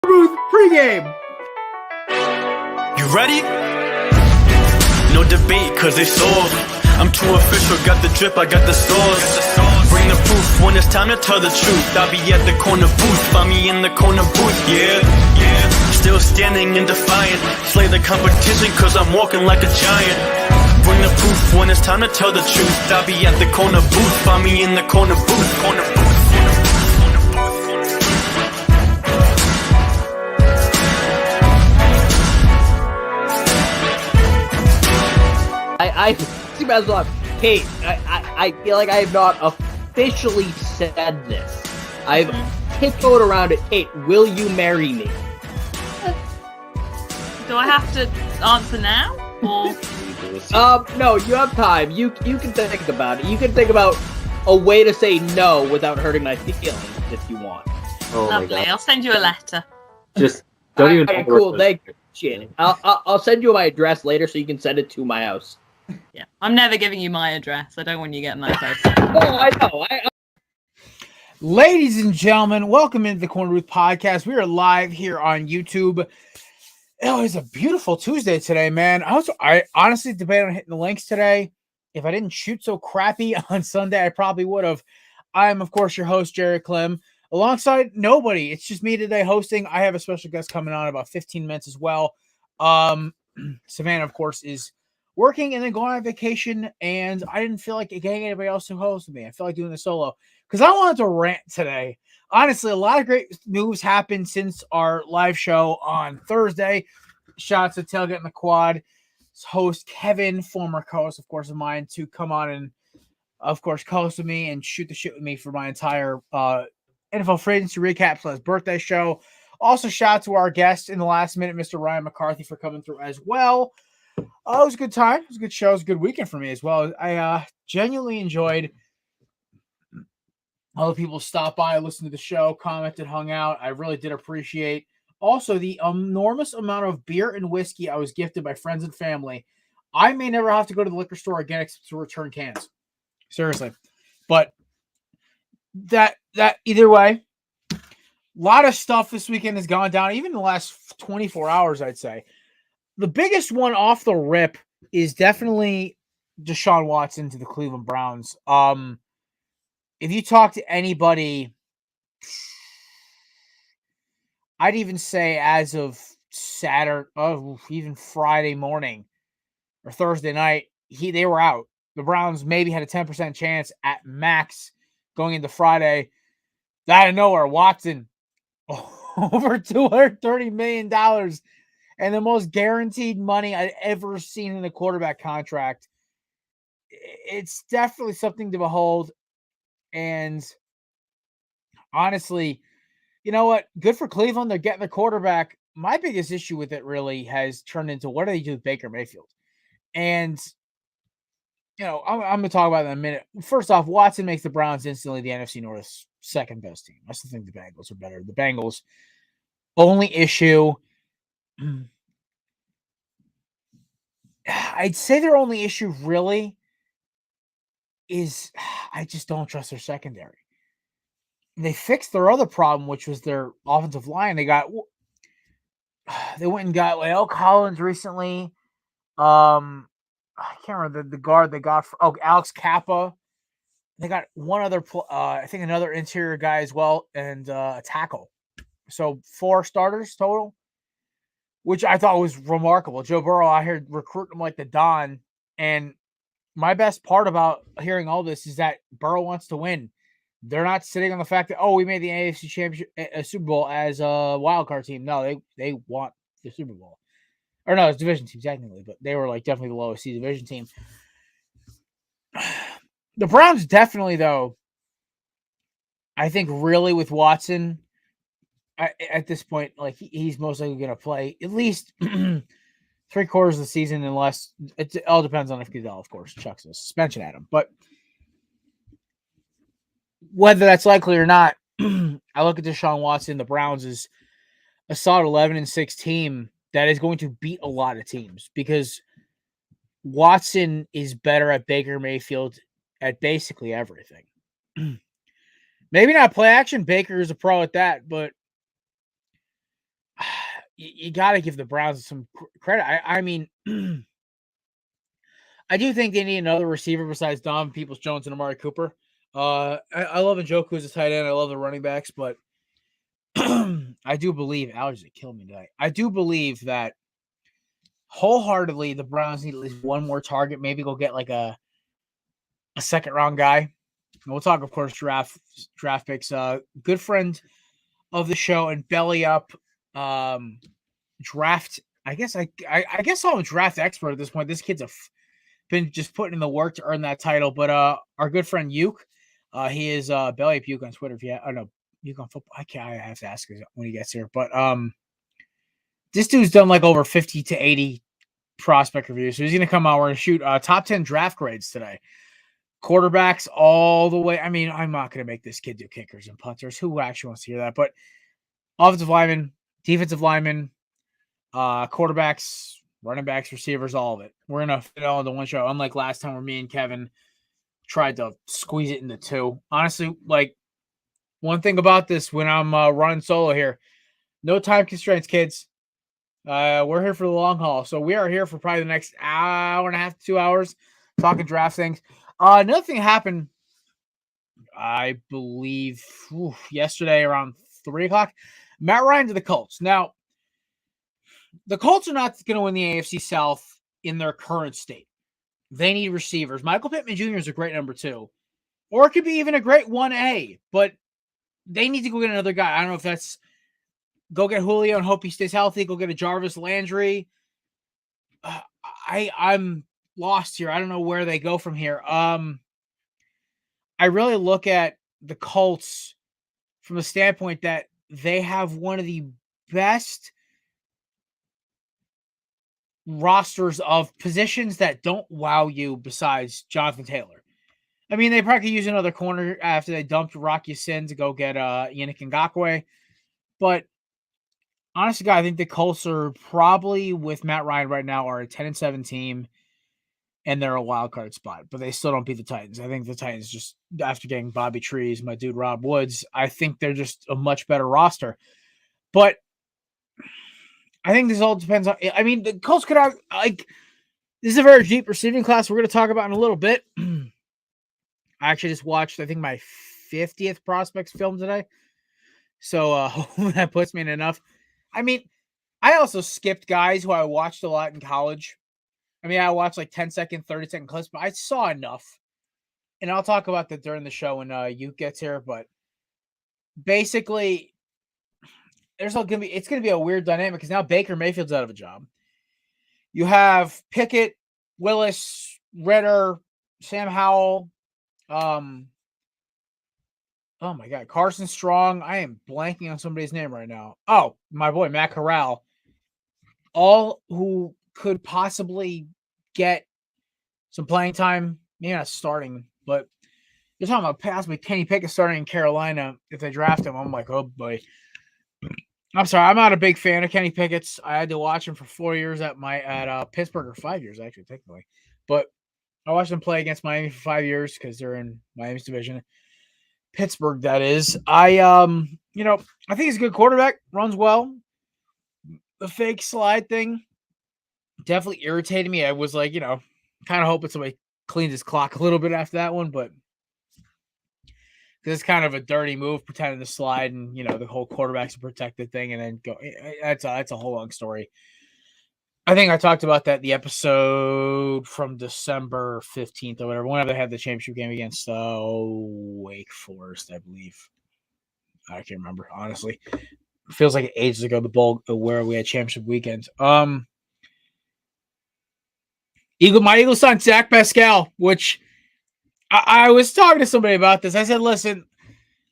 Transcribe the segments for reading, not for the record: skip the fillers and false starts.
Booth pregame. You ready? No debate, cause it's off. I'm too official, got the drip, I got the sauce. Bring the proof when it's time to tell the truth. I'll be at the corner booth, find me in the corner booth, yeah. Still standing and defiant. Slay the competition, cause I'm walking like a giant. Bring the proof when it's time to tell the truth. I'll be at the corner booth, find me in the corner booth, corner booth. I see myself. Kate, I feel like I have not officially said this. I've tiptoed around it. Kate, will you marry me? Do I have to answer now? Or No, you have time. You can think about it. You can think about a way to say no without hurting my feelings if you want. Oh lovely. my God. I'll send you a letter. Just don't even. Alright, cool. Thank you. Shit. I'll send you my address later so you can send it to my house. Yeah, I'm never giving you my address. I don't want you getting that close. Oh, I know. Ladies and gentlemen, welcome into the Korner podcast. We are live here on YouTube. Oh, it's a beautiful Tuesday today, man. I honestly debated on hitting the links today. If I didn't shoot so crappy on Sunday, I probably would have. I'm, of course, your host, Jerry Clem. Alongside nobody. It's just me today hosting. I have a special guest coming on in about 15 minutes as well. Savannah, of course, is working and then going on vacation, and I didn't feel like getting anybody else to host with me. I feel like doing the solo because I wanted to rant today. Honestly, a lot of great moves happened since our live show on Thursday. Shout out to Tailgate in the Quad host Kevin, former co-host, of course, of mine, to come on and, of course, co-host with me and shoot the shit with me for my entire NFL Free Agency recap / birthday show. Also, shout out to our guest in the last minute, Mr. Ryan McCarthy, for coming through as well. It was a good time. It was a good show. It was a good weekend for me as well. I genuinely enjoyed all the people stopped by, listened to the show, commented, hung out. I really did appreciate also the enormous amount of beer and whiskey I was gifted by friends and family. I may never have to go to the liquor store again except to return cans. Seriously. But that either way, a lot of stuff this weekend has gone down, even in the last 24 hours, I'd say. The biggest one off the rip is definitely Deshaun Watson to the Cleveland Browns. If you talk to anybody, I'd even say as of Saturday, even Friday morning or Thursday night, they were out. The Browns maybe had a 10% chance at max going into Friday. Out of nowhere, Watson, over $230 million and the most guaranteed money I'd ever seen in a quarterback contract. It's definitely something to behold. And honestly, you know what? Good for Cleveland. They're getting their quarterback. My biggest issue with it really has turned into what do they do with Baker Mayfield? And, you know, I'm going to talk about that in a minute. First off, Watson makes the Browns instantly the NFC North's second best team. I still think the Bengals are better. The Bengals' only issue, I'd say their only issue really is I just don't trust their secondary. They fixed their other problem, which was their offensive line. They went and got La'el Collins recently. I can't remember the guard they got. Alex Kappa. They got one other, I think another interior guy as well, and a tackle. So 4 starters total, which I thought was remarkable. Joe Burrow out here recruiting him like the Don. And my best part about hearing all this is that Burrow wants to win. They're not sitting on the fact that, we made the AFC Championship Super Bowl as a wild card team. No, they want the Super Bowl. Or no, it's division team technically, but they were like definitely the lowest seed division team. The Browns definitely, though, I think really with Watson at this point, like he's most likely going to play at least 3/4 of the season, unless it all depends on if Goodell, of course, chucks a suspension at him. But whether that's likely or not, I look at Deshaun Watson. The Browns is a solid 11-6 team that is going to beat a lot of teams because Watson is better at Baker Mayfield at basically everything. Maybe not play action. Baker is a pro at that, but you got to give the Browns some credit. I mean, I do think they need another receiver besides Dom Peoples-Jones and Amari Cooper. I love Njoku as a tight end. I love the running backs, but I do believe allergies that killed me today. I do believe that wholeheartedly the Browns need at least one more target. Maybe go get like a second round guy. And we'll talk, of course, draft picks. Good friend of the show and belly up draft. I guess I'm a draft expert at this point. This kid's been just putting in the work to earn that title. But our good friend Uke, he is belly up Uke on Twitter. If you no Uke on football, I have to ask when he gets here. But this dude's done like over 50 to 80 prospect reviews. So he's gonna come out and shoot top 10 draft grades today. Quarterbacks all the way. I mean, I'm not going to make this kid do kickers and punters. Who actually wants to hear that? But offensive linemen, defensive linemen, quarterbacks, running backs, receivers, all of it. We're going to fit it all into one show. Unlike last time where me and Kevin tried to squeeze it into two. Honestly, like one thing about this when I'm running solo here, no time constraints, kids. We're here for the long haul. So we are here for probably the next hour and a half to 2 hours talking draft things. Another thing happened, I believe, yesterday around 3 o'clock. Matt Ryan to the Colts. Now, the Colts are not going to win the AFC South in their current state. They need receivers. Michael Pittman Jr. is a great number 2. Or it could be even a great 1A. But they need to go get another guy. I don't know if that's go get Julio and hope he stays healthy. Go get a Jarvis Landry. I'm lost here. I don't know where they go from here. I really look at the Colts from the standpoint that they have one of the best rosters of positions that don't wow you besides Jonathan Taylor. I mean, they probably could use another corner after they dumped Rocky Sin to go get Yannick Ngakoue. But honestly, I think the Colts are probably, with Matt Ryan right now, are a 10-7 team. And they're a wild card spot, but they still don't beat the Titans. I think the Titans just, after getting Bobby Trees, my dude Rob Woods, I think they're just a much better roster. But I think this all depends on, I mean, the Colts could have, like, this is a very deep receiving class we're going to talk about in a little bit. I actually just watched, I think, my 50th prospects film today. So hopefully that puts me in enough. I mean, I also skipped guys who I watched a lot in college. I mean, I watched like 10-second, 30-second clips, but I saw enough. And I'll talk about that during the show when you gets here. But basically, it's going to be a weird dynamic because now Baker Mayfield's out of a job. You have Pickett, Willis, Ritter, Sam Howell. Oh my God, Carson Strong. I am blanking on somebody's name right now. Oh, my boy, Matt Corral. All who could possibly get some playing time, maybe not starting, but you're talking about possibly Kenny Pickett starting in Carolina if they draft him. I'm like, oh boy. I'm sorry, I'm not a big fan of Kenny Pickett's. I had to watch him for 4 years at Pittsburgh, or 5 years actually, technically. But I watched him play against Miami for 5 years because they're in Miami's division. Pittsburgh, that is. I think he's a good quarterback, runs well. The fake slide thing definitely irritated me. I was like, kind of hoping somebody cleans his clock a little bit after that one, but this is kind of a dirty move, pretending to slide and, the whole quarterback's a protected thing and then go. That's a whole long story. I think I talked about that in the episode from December 15th or whatever, whenever they had the championship game against Wake Forest, I believe. I can't remember, honestly. It feels like ages ago, the bowl where we had championship weekend. My Eagle son, Zach Pascal, which I was talking to somebody about this. I said, listen,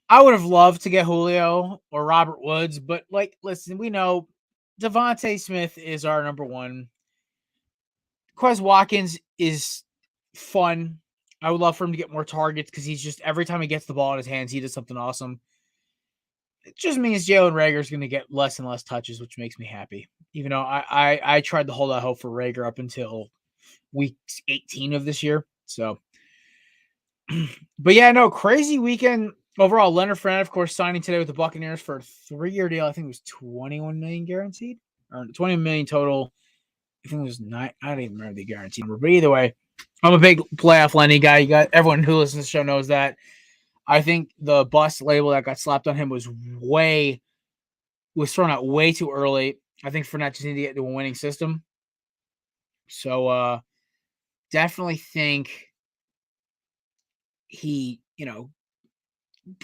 I would have loved to get Julio or Robert Woods, but listen, we know Devontae Smith is our number one. Quez Watkins is fun. I would love for him to get more targets because he's just, every time he gets the ball in his hands, he does something awesome. It just means Jalen Reagor is going to get less and less touches, which makes me happy. Even though I tried to hold out hope for Reagor up until week 18 of this year. So, but yeah, no, crazy weekend overall. Leonard Fournette, of course, signing today with the Buccaneers for a 3-year deal. I think it was $21 million guaranteed. Earned $20 million total. I think it was 9. I don't even remember the guarantee number, but either way, I'm a big playoff Lenny guy. You got everyone who listens to the show knows that. I think the bust label that got slapped on him was thrown out way too early. I think Fournette just needed to get into a winning system. So definitely think he,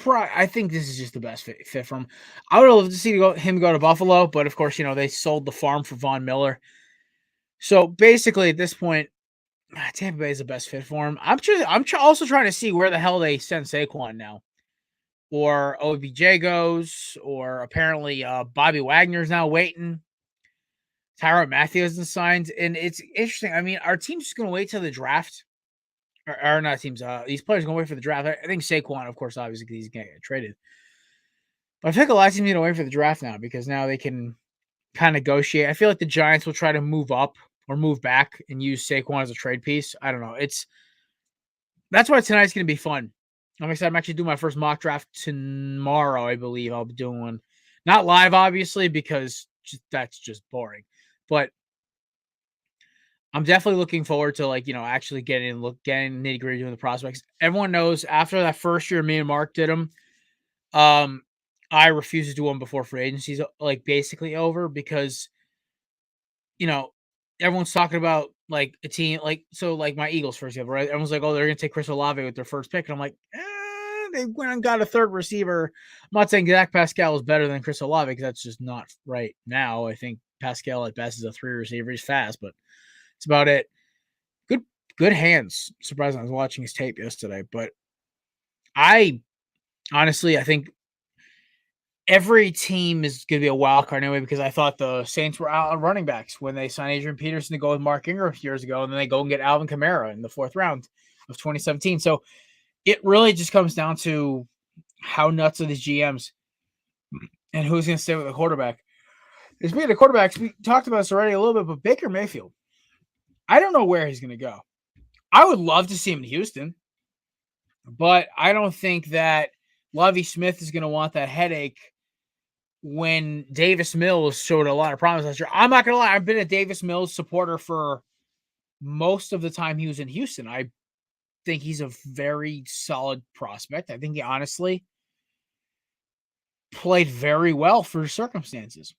I think this is just the best fit for him. I would have loved to see him go to Buffalo, but of course, they sold the farm for Von Miller. So basically, at this point, Tampa Bay is the best fit for him. I'm also trying to see where the hell they send Saquon now, or OBJ goes, or apparently Bobby Wagner's now waiting. Tyrann Mathieu isn't signed, and it's interesting. I mean, our team's just going to wait till the draft, or not teams. These players are going to wait for the draft. I think Saquon, of course, obviously, because he's going to get traded. But I think a lot of teams need to wait for the draft now because now they can kind of negotiate. I feel like the Giants will try to move up or move back and use Saquon as a trade piece. I don't know. That's why tonight's going to be fun. I'm excited. I'm actually doing my first mock draft tomorrow, I believe. I'll be doing one. Not live, obviously, because that's just boring. But I'm definitely looking forward to, actually getting nitty-gritty doing the prospects. Everyone knows after that first year me and Mark did them, I refuse to do one before free agency's basically over because, everyone's talking about a team my Eagles, for example, right? Everyone's like, oh, they're going to take Chris Olave with their first pick. And I'm like, they went and got a third receiver. I'm not saying Zach Pascal is better than Chris Olave because that's just not right now. I think Pascal at best is a 3 receiver. He's fast, but that's about it. Good hands. Surprising. I was watching his tape yesterday, but I think every team is going to be a wild card anyway because I thought the Saints were out on running backs when they signed Adrian Peterson to go with Mark Ingram years ago, and then they go and get Alvin Kamara in the 4th round of 2017. So it really just comes down to how nuts are these GMs and who's going to stay with the quarterback. Speaking of quarterbacks, we talked about this already a little bit, but Baker Mayfield, I don't know where he's going to go. I would love to see him in Houston, but I don't think that Lovie Smith is going to want that headache when Davis Mills showed a lot of promise last year. I'm not going to lie. I've been a Davis Mills supporter for most of the time he was in Houston. I think he's a very solid prospect. I think he honestly played very well for circumstances.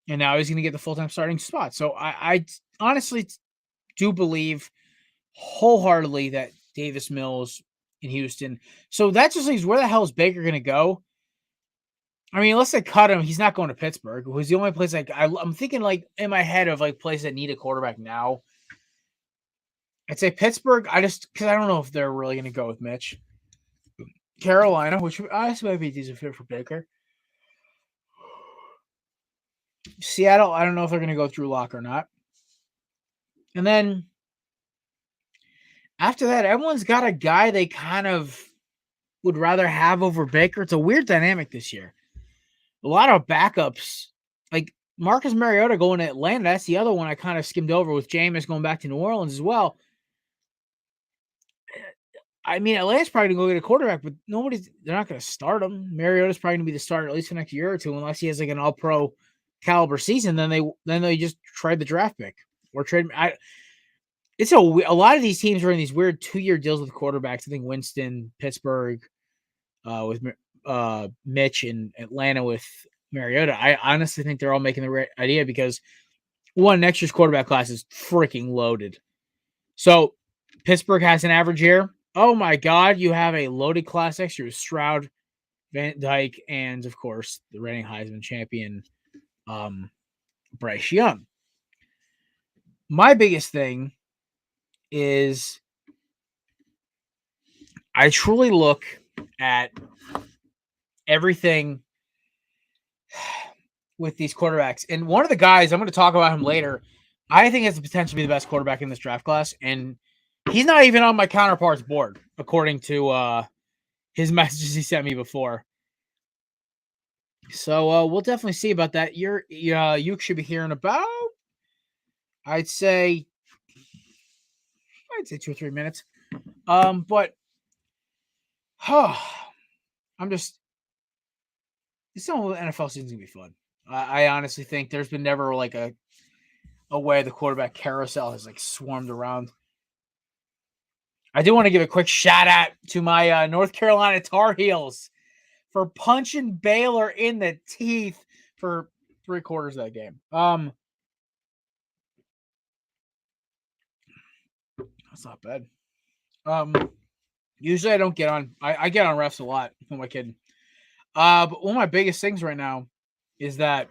And now he's going to get the full-time starting spot. So I honestly do believe wholeheartedly that Davis Mills in Houston. So that just leaves where the hell is Baker going to go? I mean, unless they cut him, he's not going to Pittsburgh, who's the only place I'm thinking in my head of places that need a quarterback now. I'd say Pittsburgh. Because I don't know if they're really going to go with Mitch. Carolina, which honestly might be a decent fit for Baker. Seattle, I don't know if they're going to go through Lock or not. And then after that, everyone's got a guy they kind of would rather have over Baker. It's a weird dynamic this year. A lot of backups, like Marcus Mariota going to Atlanta. That's the other one I kind of skimmed over with Jameis going back to New Orleans as well. I mean, Atlanta's probably going to go get a quarterback, but they're not going to start him. Mariota's probably going to be the starter at least for the next year or two, unless he has an all-pro caliber season. Then they just trade the draft pick or trade. It's a lot of these teams are in these weird 2-year deals with quarterbacks. I think Winston, Pittsburgh, with Mitch, and Atlanta with Mariota. I honestly think they're all making the right idea because next year's quarterback class is freaking loaded. So Pittsburgh has an average year. Oh my God, you have a loaded class next year with Stroud, Van Dyke, and of course the reigning Heisman champion, Bryce Young. My biggest thing is I truly look at everything with these quarterbacks. And one of the guys, I'm going to talk about him later, I think has the potential to be the best quarterback in this draft class. And he's not even on my counterparts board, according to his messages he sent me before. So we'll definitely see about that. You should be hearing about, I'd say 2 or 3 minutes. But I'm just, this NFL season's gonna be fun. I honestly think there's been never like a way the quarterback carousel has like swarmed around. I do want to give a quick shout out to my North Carolina Tar Heels for punching Baylor in the teeth for 3/4 of that game. That's not bad. Usually I don't get on. I get on refs a lot. Who am I kidding? But one of my biggest things right now is that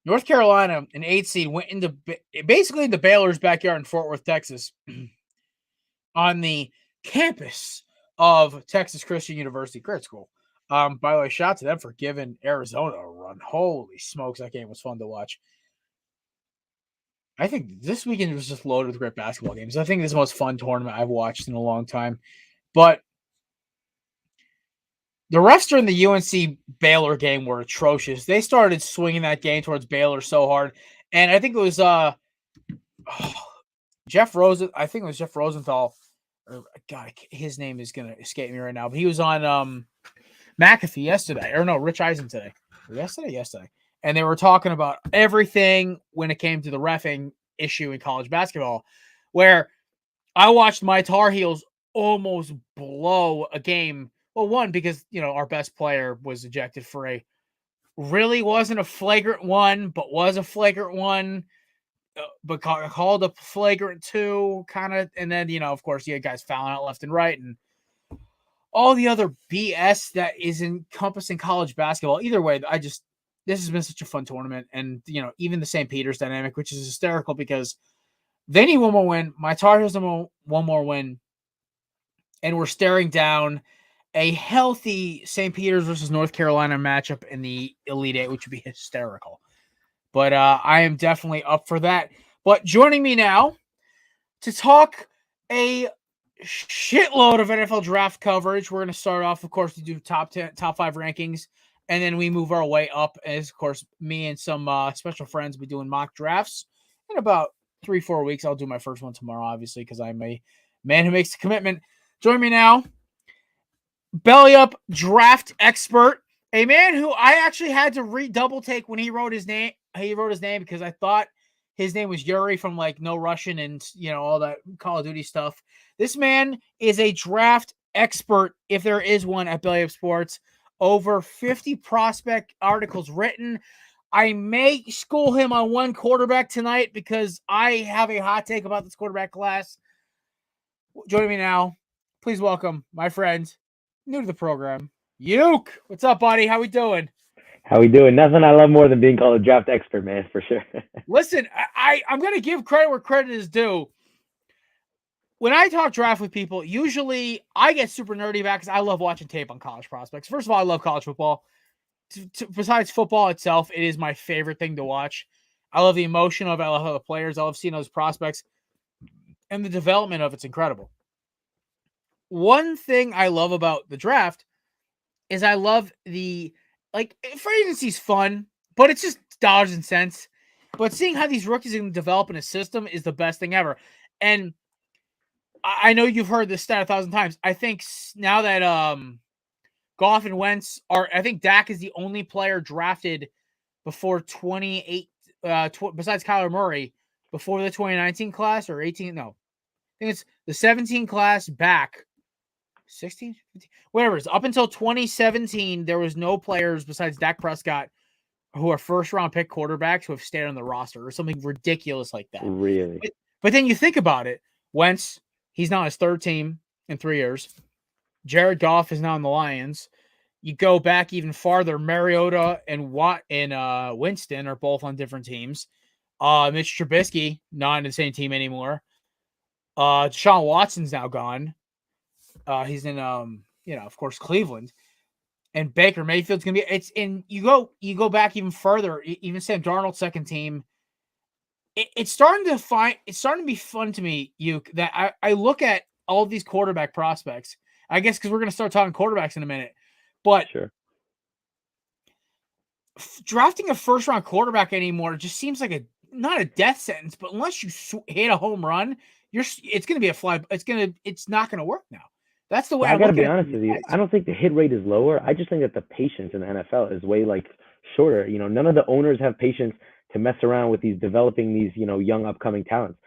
North Carolina, an 8 seed, went into basically into Baylor's backyard in Fort Worth, Texas, on the campus of Texas Christian University Credit School. By the way, shout out to them for giving Arizona a run. Holy smokes, that game was fun to watch. I think this weekend was just loaded with great basketball games. I think this is the most fun tournament I've watched in a long time. But the refs during the UNC Baylor game were atrocious. They started swinging that game towards Baylor so hard. And I think it was Jeff Rosen. I think it was Jeff Rosenthal. God, his name is going to escape me right now. But he was on McAfee yesterday. Or no, Rich Eisen today. Yesterday. And they were talking about everything when it came to the reffing issue in college basketball, where I watched my Tar Heels almost blow a game. Well, one, because, our best player was ejected for a really wasn't a flagrant one, but was a flagrant one, but called a flagrant two, kind of. And then, of course, you had guys fouling out left and right and all the other BS that is encompassing college basketball. Either way, this has been such a fun tournament. And, even the St. Peter's dynamic, which is hysterical because they need one more win. My Tar Heels need one more win. And we're staring down a healthy St. Peter's versus North Carolina matchup in the Elite Eight, which would be hysterical. But I am definitely up for that. But joining me now to talk a shitload of NFL draft coverage, we're going to start off, of course, to do top 5 rankings. And then we move our way up as, of course, me and some special friends will be doing mock drafts in about 3-4 weeks. I'll do my first one tomorrow, obviously, because I'm a man who makes the commitment. Join me now, belly up draft expert, a man who I actually had to double take when he wrote his name. He wrote his name because I thought his name was Yuri from like No Russian and all that Call of Duty stuff. This man is a draft expert, if there is one, at Belly Up Sports. Over 50 prospect articles written. I may school him on one quarterback tonight because I have a hot take about this quarterback class. Joining me now, please welcome my friend, new to the program, Uke. What's up, buddy? How we doing? How we doing? Nothing I love more than being called a draft expert, man, for sure. Listen, I'm going to give credit where credit is due. When I talk draft with people, usually I get super nerdy about because I love watching tape on college prospects. First of all, I love college football. Besides football itself, it is my favorite thing to watch. I love the emotion of it. I love the players. I love seeing those prospects. And the development of it's incredible. One thing I love about the draft is I love free agency's fun, but it's just dollars and cents. But seeing how these rookies can develop in a system is the best thing ever. And I know you've heard this stat 1,000 times. I think now that Goff and Wentz I think Dak is the only player drafted before 28, besides Kyler Murray, before the 2019 class or 18. No, I think it's the 17 class back. 16, 15, whatever it is. Up until 2017, there was no players besides Dak Prescott who are first-round pick quarterbacks who have stayed on the roster or something ridiculous like that. Really? But then you think about it. Wentz, he's now on his third team in 3 years. Jared Goff is now in the Lions. You go back even farther, Mariota and Winston are both on different teams. Mitch Trubisky, not on the same team anymore. Deshaun Watson's now gone. He's in, of course, Cleveland. And Baker Mayfield's gonna be. You go back even further. Even Sam Darnold's second team. It's starting to be fun to me, Uke, that I look at all of these quarterback prospects. I guess because we're gonna start talking quarterbacks in a minute, but Sure. Drafting a first round quarterback anymore just seems like not a death sentence, but unless you hit a home run, it's gonna be a fly. It's not gonna work now. That's the way I got to be honest with you. I don't think the hit rate is lower. I just think that the patience in the NFL is way shorter. None of the owners have patience to mess around with developing these, young upcoming talents.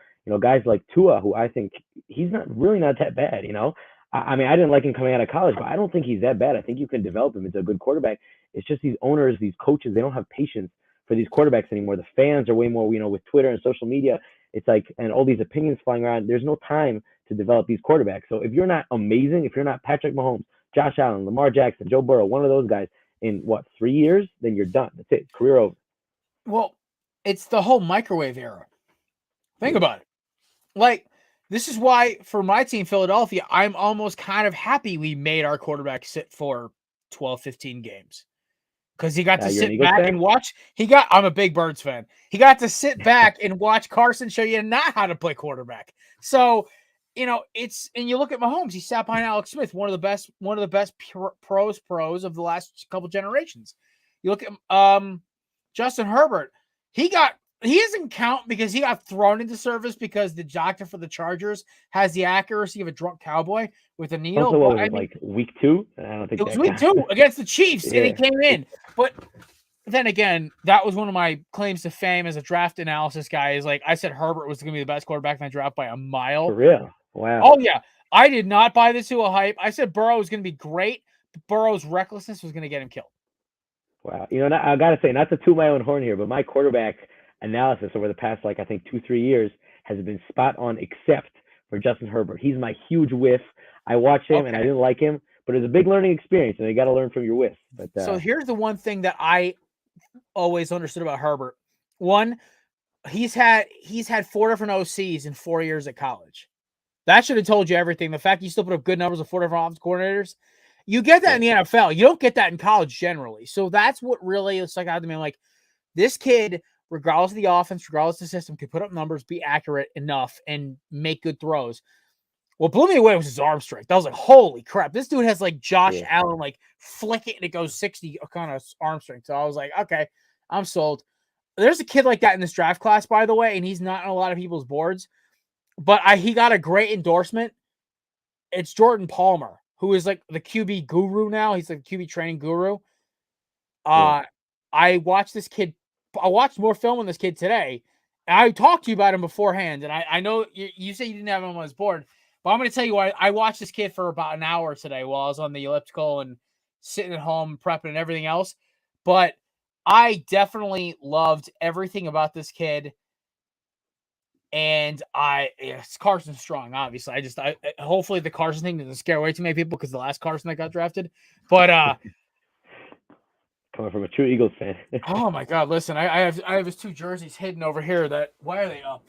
Guys like Tua, who I think he's not that bad. I mean, I didn't like him coming out of college, but I don't think he's that bad. I think you can develop him into a good quarterback. It's just these owners, these coaches, they don't have patience for these quarterbacks anymore. The fans are way more, with Twitter and social media. It's like, and all these opinions flying around. There's no time to develop these quarterbacks. So if you're not amazing, if you're not Patrick Mahomes, Josh Allen, Lamar Jackson, Joe Burrow, one of those guys in 3 years, then you're done. That's it. Career over. Well, it's the whole microwave era. Think about it. Like, this is why for my team, Philadelphia, I'm almost kind of happy we made our quarterback sit for 12, 15 games. Because he got to sit back and watch. I'm a big Birds fan. He got to sit back and watch Carson show you not how to play quarterback. So, and you look at Mahomes, he sat behind Alex Smith, one of the best pros of the last couple generations. You look at Justin Herbert, he doesn't count because he got thrown into service because the doctor for the Chargers has the accuracy of a drunk cowboy with a needle. Also, like week 2? I don't think it was week 2 against the Chiefs, and he came in. But then again, that was one of my claims to fame as a draft analysis guy. Is like I said, Herbert was going to be the best quarterback in that draft by a mile. For real? Wow. Oh yeah, I did not buy this to a hype. I said Burrow was going to be great, but Burrow's recklessness was going to get him killed. Wow. I gotta say, not to toot my own horn here, but my quarterback analysis over the past, I think 2-3 years has been spot on, except for Justin Herbert. He's my huge whiff. I watched him and I didn't like him, but it's a big learning experience, and you got to learn from your whiff. But so here's the one thing that I always understood about Herbert. One, he's had 4 different OCs in 4 years at college. That should have told you everything. The fact you still put up good numbers with 4 different offensive coordinators, you get that in the NFL. You don't get that in college generally. So that's what really stuck out to me. I'm like, this kid, regardless of the offense, regardless of the system, could put up numbers, be accurate enough, and make good throws. What blew me away was his arm strength. I was like, holy crap. This dude has like Josh Allen, like flick it and it goes 60 kind of arm strength. So I was like, okay, I'm sold. There's a kid like that in this draft class, by the way, and he's not on a lot of people's boards. But he got a great endorsement. It's Jordan Palmer, who is like the QB guru now. He's like the QB training guru. I watched this kid. I watched more film on this kid today. And I talked to you about him beforehand. And I know you said you didn't have him on his board. But I'm going to tell you why. I watched this kid for about an hour today while I was on the elliptical and sitting at home prepping and everything else. But I definitely loved everything about this kid. And it's Carson Strong, obviously. I hopefully the Carson thing doesn't scare away too many people because the last Carson that got drafted. But coming from a true Eagles fan. oh my God, listen, I have his 2 jerseys hidden over here. Why are they up?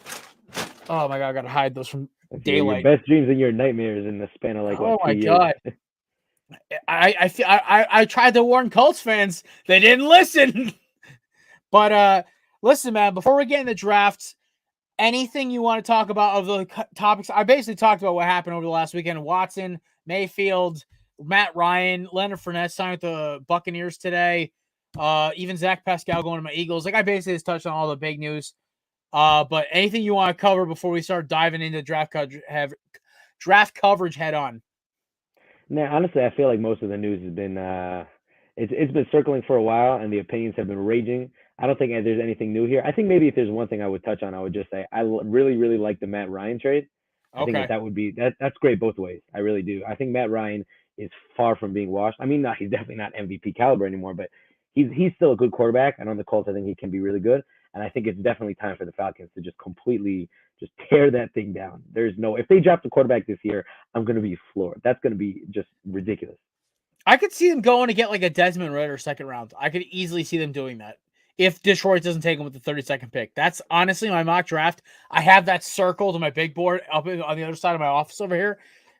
Oh my God, I gotta hide those from daylight. Your best dreams and your nightmares in the span of oh my God. I tried to warn Colts fans. They didn't listen. But listen, man, before we get in the drafts, anything you want to talk about of the topics? I basically talked about what happened over the last weekend. Watson, Mayfield, Matt Ryan, Leonard Fournette signed with the Buccaneers today. Even Zach Pascal going to my Eagles. Like I basically just touched on all the big news. But anything you want to cover before we start diving into draft coverage head on? Now, honestly, I feel like most of the news has been it's been circling for a while, and the opinions have been raging. I don't think there's anything new here. I think maybe if there's one thing I would touch on, I would just say I really, really like the Matt Ryan trade. I think that would be that's great both ways. I really do. I think Matt Ryan is far from being washed. I mean, he's definitely not MVP caliber anymore, but he's still a good quarterback. And on the Colts, I think he can be really good. And I think it's definitely time for the Falcons to just completely just tear that thing down. If they draft a quarterback this year, I'm going to be floored. That's going to be just ridiculous. I could see them going to get like a Desmond Ridder second round. I could easily see them doing that if Detroit doesn't take him with the 32nd pick. That's honestly my mock draft. I have that circled on my big board up on the other side of my office over here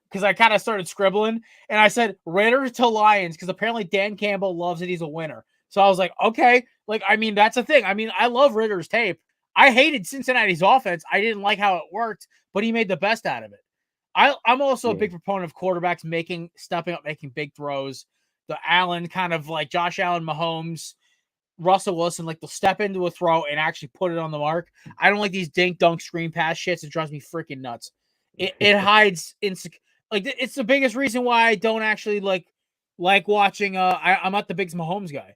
because I kind of started scribbling. And I said Raiders to Lions because apparently Dan Campbell loves it. He's a winner. So I was like, okay. Like, I mean, that's the thing. I mean, I love Ritter's tape. I hated Cincinnati's offense. I didn't like how it worked, but he made the best out of it. I'm also a big proponent of quarterbacks stepping up, making big throws. The Allen kind of like Josh Allen, Mahomes, Russell Wilson, like they'll step into a throw and actually put it on the mark. I don't like these dink dunk screen pass shits. It drives me freaking nuts. It hides it's the biggest reason why I don't actually like watching. I'm not the biggest Mahomes guy.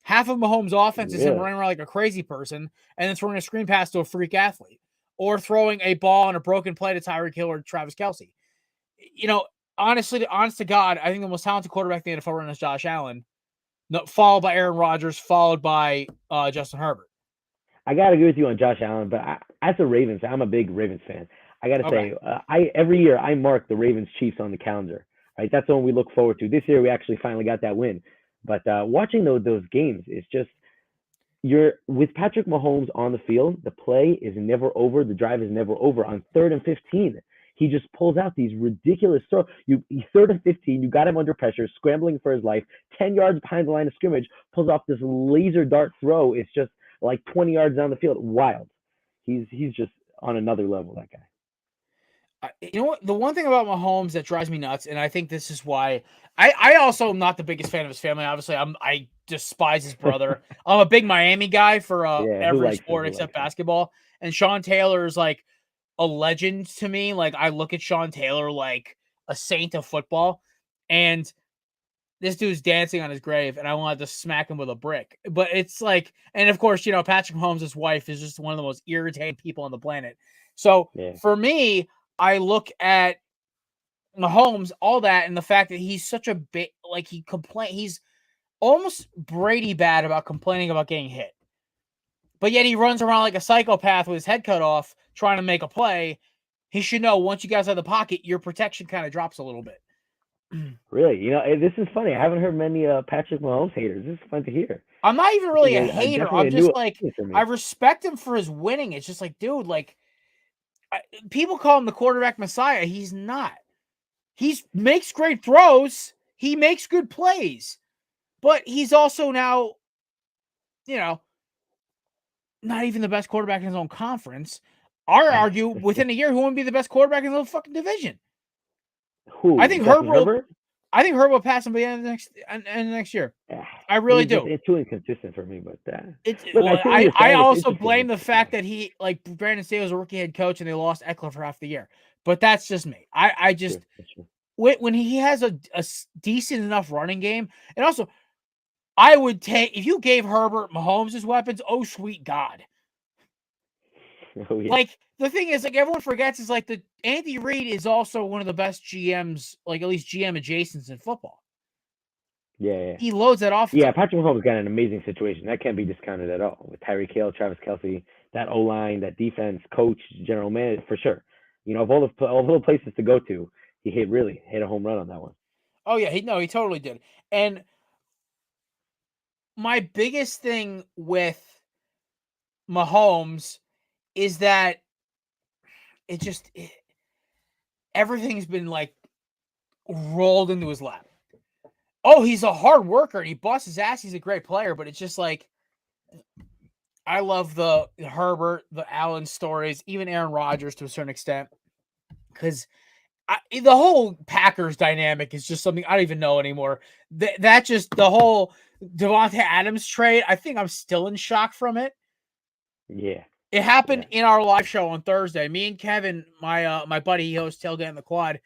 Half of Mahomes' offense is him Really? running around like a crazy person and then throwing a screen pass to a freak athlete or throwing a ball on a broken play to Tyreek Hill or Travis Kelce. You know, honest to God, I think the most talented quarterback in the NFL right now is Josh Allen, followed by Aaron Rodgers, followed by Justin Herbert. I gotta agree with you on Josh Allen, but as a Ravens fan, I'm a big Ravens fan. I gotta Okay. say, I every year I mark the Ravens Chiefs on the calendar. Right, that's the one we look forward to. This year we actually finally got that win. But watching those games, it's just you're with Patrick Mahomes on the field. The play is never over. The drive is never over. On 3rd and 15, he just pulls out these ridiculous throws. He's 3rd and 15. You got him under pressure, scrambling for his life. 10 yards behind the line of scrimmage, pulls off this laser dart throw. It's just like 20 yards down the field. Wild. He's just on another level. That guy. You know what? The one thing about Mahomes that drives me nuts, and I think this is why I also am not the biggest fan of his family. Obviously, I despise his brother. I'm a big Miami guy for Yeah, who every likes him? sport Who except likes him? basketball. And Sean Taylor is like a legend to me. Like I look at Sean Taylor like a saint of football, and this dude's dancing on his grave, and I wanted to smack him with a brick. But it's like, and of course, you know, Patrick Mahomes' wife is just one of the most irritating people on the planet. So Yeah. for me, I look at Mahomes, all that, and the fact that he's such a bit like he's almost Brady bad about complaining about getting hit. But yet he runs around like a psychopath with his head cut off trying to make a play. He should know once you guys out of the pocket, your protection kind of drops a little bit. Really, this is funny. I haven't heard many Patrick Mahomes haters. This is fun to hear. I'm not even really a This is hater. definitely I'm a just new like, opinion for me. I respect him for his winning. It's just like, dude, like, people call him the quarterback messiah. He's not. He makes great throws. He makes good plays. But he's also now, you know, not even the best quarterback in his own conference. I argue within a year who would be the best quarterback in the fucking division. Who? I think Justin Herbert will pass him by the end of the next year. I really do. It's too inconsistent for me, but Well, I see what you're I saying. It's also interesting. blame the fact that he, like, Brandon Staley was a rookie head coach and they lost Eckler for half the year. But that's just me. I just, That's true. when he has a decent enough running game, and also, I would take, if you gave Herbert Mahomes his weapons, oh, sweet God. Oh, yeah. Like, the thing is, like, everyone forgets is, like, the Andy Reid is also one of the best GMs, like, at least GM adjacents in football. Yeah. He loads that offense. Yeah, Patrick Mahomes got an amazing situation. That can't be discounted at all. With Tyreek Hill, Travis Kelce, that O line, that defense, coach, general manager, for sure. Of all the places to go to, he really hit a home run on that one. Oh yeah, he totally did. And my biggest thing with Mahomes is that everything's been like rolled into his lap. Oh, he's a hard worker and he busts his ass. He's a great player, but it's just like, I love the Herbert, the Allen stories, even Aaron Rodgers to a certain extent, because the whole Packers dynamic is just something I don't even know anymore. That just, the whole Devontae Adams trade, I think I'm still in shock from it. Yeah. It happened in our live show on Thursday. Me and Kevin, my buddy, he hosts Tailgate in the Quad,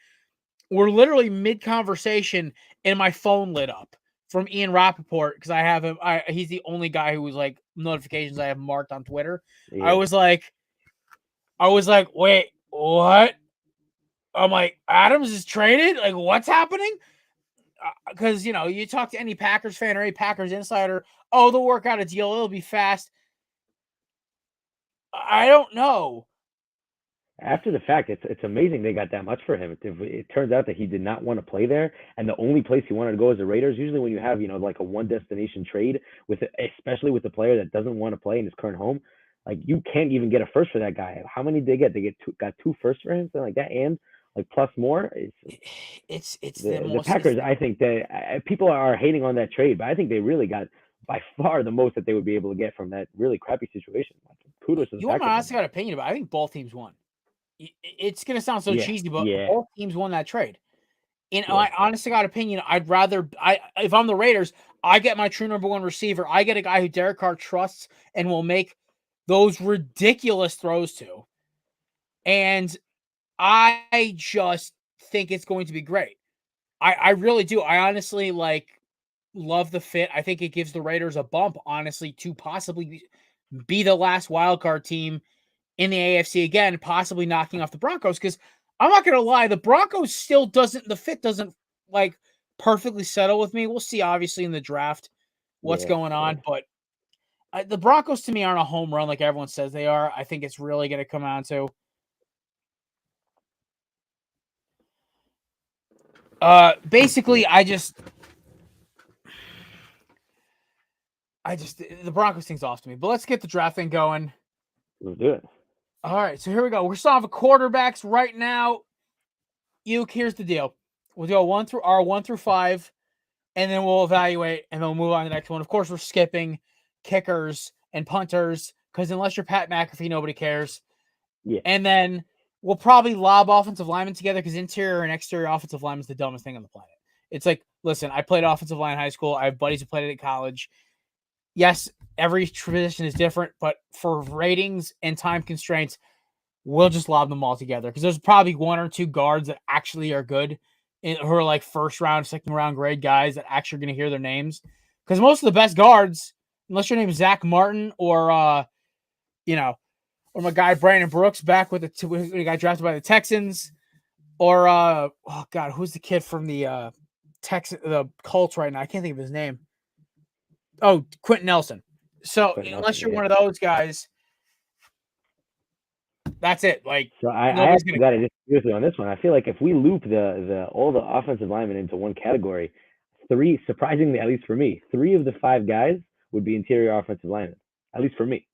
we're literally mid-conversation and my phone lit up from Ian Rappaport because I have him. He's the only guy who was like notifications I have marked on Twitter. Yeah. I was like, wait, what? I'm like, Adams is traded? Like, what's happening? Because, you talk to any Packers fan or any Packers insider, oh, they'll work out a deal. It'll be fast. I don't know. After the fact, it's amazing they got that much for him. It turns out that he did not want to play there, and the only place he wanted to go is the Raiders. Usually, when you have like a one destination trade especially with the player that doesn't want to play in his current home, like you can't even get a first for that guy. How many did they get? They got two firsts for him, something like that, and like plus more. It's the Packers. I think that people are hating on that trade, but I think they really got by far the most that they would be able to get from that really crappy situation. Like, kudos to the You want Packers. my honest opinion about it? I think both teams won. It's going to sound so cheesy, but both teams won that trade. In my honest to God opinion, I'd rather, if I'm the Raiders, I get my true number one receiver. I get a guy who Derek Carr trusts and will make those ridiculous throws to. And I just think it's going to be great. I really do. I honestly, like, love the fit. I think it gives the Raiders a bump, honestly, to possibly be the last wild card team in the AFC again, possibly knocking off the Broncos. Because I'm not going to lie, the Broncos still the fit doesn't like perfectly settle with me. We'll see, obviously, in the draft what's going on. But the Broncos, to me, aren't a home run like everyone says they are. I think it's really going to come down to basically, the Broncos thing's off to me. But let's get the draft thing going. Let's do it. All right, so here we go. We're starting with quarterbacks right now. Here's the deal. We'll do our 1 through 5, and then we'll evaluate, and then we'll move on to the next one. Of course, we're skipping kickers and punters, because unless you're Pat McAfee, nobody cares. Yeah. And then we'll probably lob offensive linemen together, because interior and exterior offensive linemen is the dumbest thing on the planet. It's like, listen, I played offensive line in high school. I have buddies who played it at college. Yes, every position is different, but for ratings and time constraints, we'll just lob them all together, because there's probably 1 or 2 guards that actually are good, who are like first round, second round grade guys that actually are going to hear their names. Because most of the best guards, unless your name is Zach Martin or or my guy Brandon Brooks back with when he got drafted by the Texans, or oh god, who's the kid from the the Colts right now? I can't think of his name. Oh, Quentin Nelson. So unless you're one of those guys, that's it. Like, so I actually got to disagree with you on this one. I feel like if we loop all the offensive linemen into one category, 3, surprisingly, at least for me, 3 of the 5 guys would be interior offensive linemen, at least for me,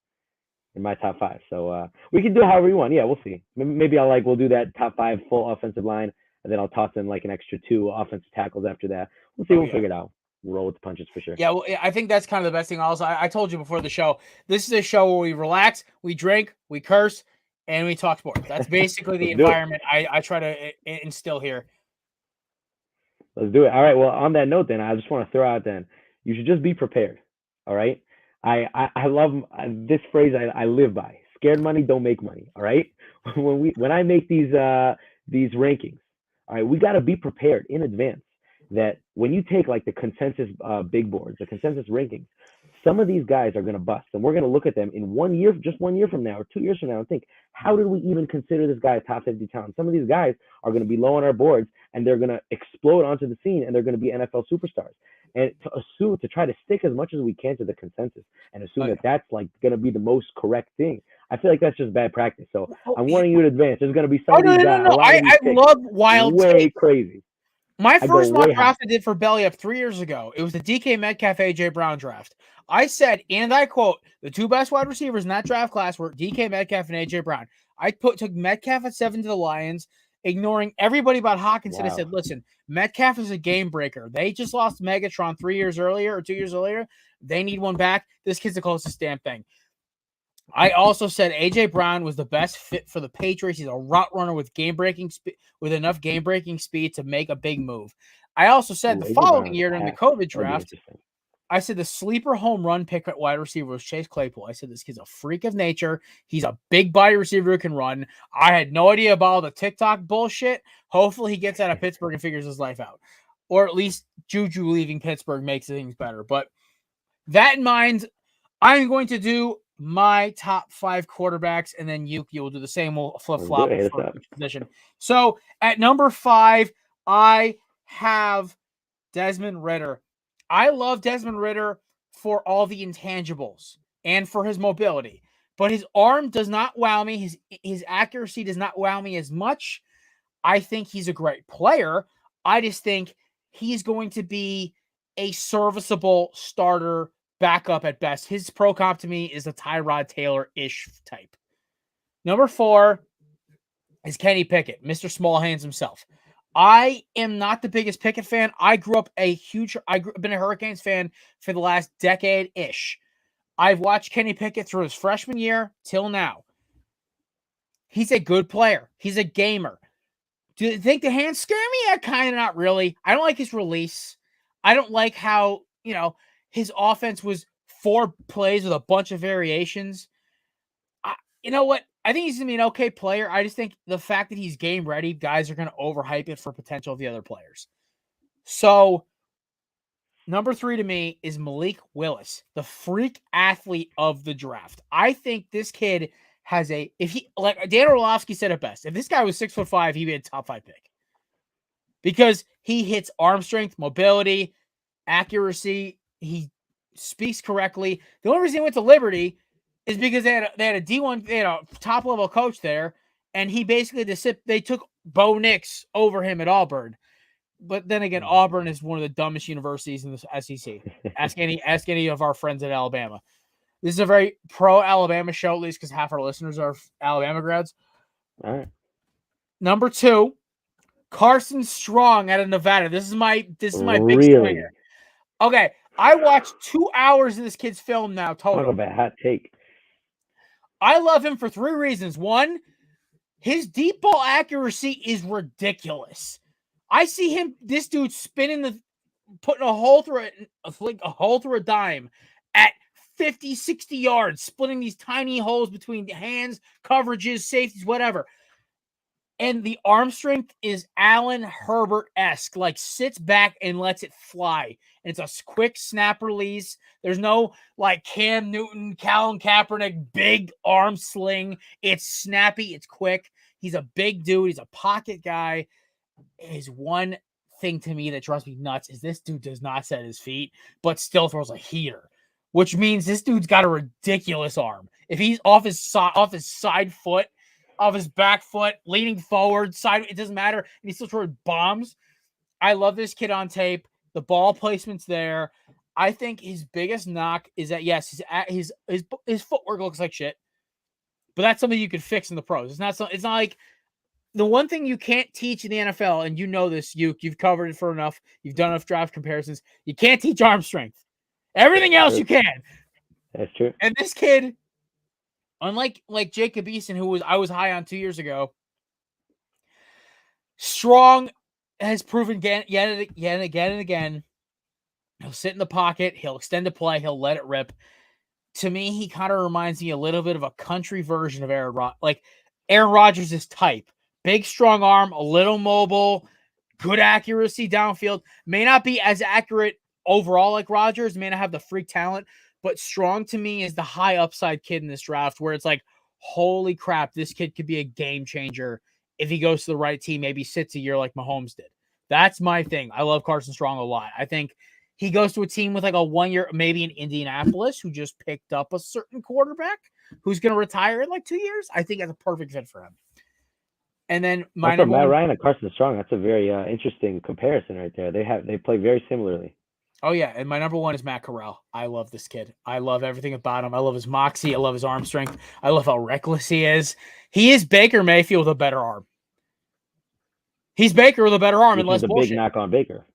in my top 5. So we can do it however you want. Yeah, we'll see. Maybe we'll do that top 5 full offensive line, and then I'll toss in like an extra 2 offensive tackles after that. We'll see. We'll figure it out. We'll roll with the punches for sure. Yeah, well, I think that's kind of the best thing. Also, I told you before the show, this is a show where we relax, we drink, we curse, and we talk sports. That's basically the environment I try to instill here. Let's do it. All right. Well, on that note, then I just want to throw out you should just be prepared. All right. I love this phrase. I live by. Scared money don't make money. All right. When I make these rankings, all right, we got to be prepared in advance that when you take like the consensus big boards, the consensus rankings, some of these guys are going to bust, and we're going to look at them in 1 year, just 1 year from now or 2 years from now, and think, how did we even consider this guy a top 50 talent? Some of these guys are going to be low on our boards, and they're going to explode onto the scene, and they're going to be NFL superstars. And to try to stick as much as we can to the consensus and assume that that's like going to be the most correct thing, I feel like that's just bad practice. So I'm warning you in advance. There's going to be some of these guys. I love wild way crazy. My first mock draft I did for Belly Up 3 years ago. It was the DK Metcalf, AJ Brown draft. I said, and I quote, the 2 best wide receivers in that draft class were DK Metcalf and AJ Brown. I took Metcalf at 7 to the Lions, ignoring everybody about Hawkinson. Wow. I said, listen, Metcalf is a game breaker. They just lost Megatron 3 years earlier or 2 years earlier. They need one back. This kid's the closest damn thing. I also said AJ Brown was the best fit for the Patriots. He's a route runner with with enough game-breaking speed to make a big move. I also said the following year during the COVID draft, I said the sleeper home run pick at wide receiver was Chase Claypool. I said this kid's a freak of nature. He's a big body receiver who can run. I had no idea about all the TikTok bullshit. Hopefully he gets out of Pittsburgh and figures his life out. Or at least Juju leaving Pittsburgh makes things better. But that in mind, I'm going to do my top 5 quarterbacks, and then you will do the same. We'll flip-flop for each position. So at number 5, I have Desmond Ridder. I love Desmond Ridder for all the intangibles and for his mobility, but his arm does not wow me. His accuracy does not wow me as much. I think he's a great player. I just think he's going to be a serviceable starter backup at best. His pro comp to me is a Tyrod Taylor-ish type. Number 4 is Kenny Pickett, Mr. Small Hands himself. I am not the biggest Pickett fan. I've been a Hurricanes fan for the last decade-ish. I've watched Kenny Pickett through his freshman year till now. He's a good player. He's a gamer. Do you think the hands scare me? Yeah, kind of, not really. I don't like his release. I don't like how, his offense was 4 plays with a bunch of variations. You know what? I think he's going to be an okay player. I just think the fact that he's game ready, guys are going to overhype it for potential of the other players. So Number 3 to me is Malik Willis, the freak athlete of the draft. I think this kid has if he, like Dan Orlovsky said it best, if this guy was 6'5", he'd be a top 5 pick. Because he hits arm strength, mobility, accuracy. He speaks correctly. The only reason he went to Liberty is because they had a D1, they had a top level coach there, and he basically they took Bo Nix over him at Auburn. But then again, Auburn is one of the dumbest universities in the SEC. Ask any of our friends at Alabama. This is a very pro Alabama show, at least because half our listeners are Alabama grads. All right. Number 2, Carson Strong out of Nevada. This is my big Really? swinger. Okay, I watched 2 hours of this kid's film now total. Talk about hot take. I love him for 3 reasons. 1, his deep ball accuracy is ridiculous. I see this dude putting a hole through a dime at 50, 60 yards, splitting these tiny holes between hands, coverages, safeties, whatever. And the arm strength is Allen Herbert-esque, like sits back and lets it fly. And it's a quick snap release. There's no like Cam Newton, Colin Kaepernick, big arm sling. It's snappy. It's quick. He's a big dude. He's a pocket guy. His one thing to me that drives me nuts is this dude does not set his feet, but still throws a heater, which means this dude's got a ridiculous arm. If he's off his side foot, off his back foot, leaning forward, side, it doesn't matter. And he's still throwing bombs. I love this kid on tape. The ball placement's there. I think his biggest knock is that, yes, his footwork looks like shit, but that's something you can fix in the pros. It's not like the one thing you can't teach in the NFL, and you know this, you've covered it for enough. You've done enough draft comparisons. You can't teach arm strength. Everything else you can. That's true. And this kid, unlike Jacob Eason, who I was high on 2 years ago, Strong has proven yet and again. He'll sit in the pocket. He'll extend the play. He'll let it rip. To me, he kind of reminds me a little bit of a country version of Aaron Rodgers. Like Aaron Rodgers' type. Big, strong arm, a little mobile, good accuracy downfield. May not be as accurate overall like Rodgers. May not have the freak talent. But Strong to me is the high upside kid in this draft where it's like, holy crap, this kid could be a game changer if he goes to the right team, maybe sits a year like Mahomes did. That's my thing. I love Carson Strong a lot. I think he goes to a team with like a 1 year, maybe in Indianapolis, who just picked up a certain quarterback who's going to retire in like 2 years. I think that's a perfect fit for him. And then Matt Ryan and Carson Strong, that's a very interesting comparison right there. They play very similarly. Oh, yeah. And my number 1 is Matt Corral. I love this kid. I love everything about him. I love his moxie. I love his arm strength. I love how reckless he is. He is Baker Mayfield with a better arm. He's Baker with a better arm and less bullshit. Big knock on Baker.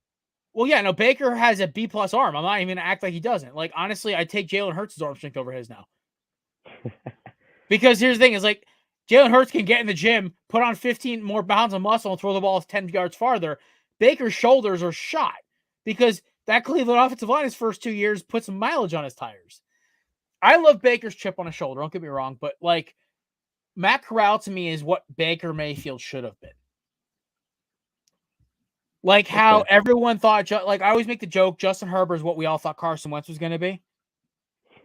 Well, yeah, no, Baker has a B+ arm. I'm not even going to act like he doesn't. Like, honestly, I take Jalen Hurts' arm strength over his now. Because here's the thing, is like, Jalen Hurts can get in the gym, put on 15 more pounds of muscle, and throw the ball 10 yards farther. Baker's shoulders are shot because that Cleveland offensive line his first 2 years put some mileage on his tires. I love Baker's chip on his shoulder. Don't get me wrong, but like Matt Corral to me is what Baker Mayfield should have been. Like how everyone thought, like I always make the joke, Justin Herbert is what we all thought Carson Wentz was going to be.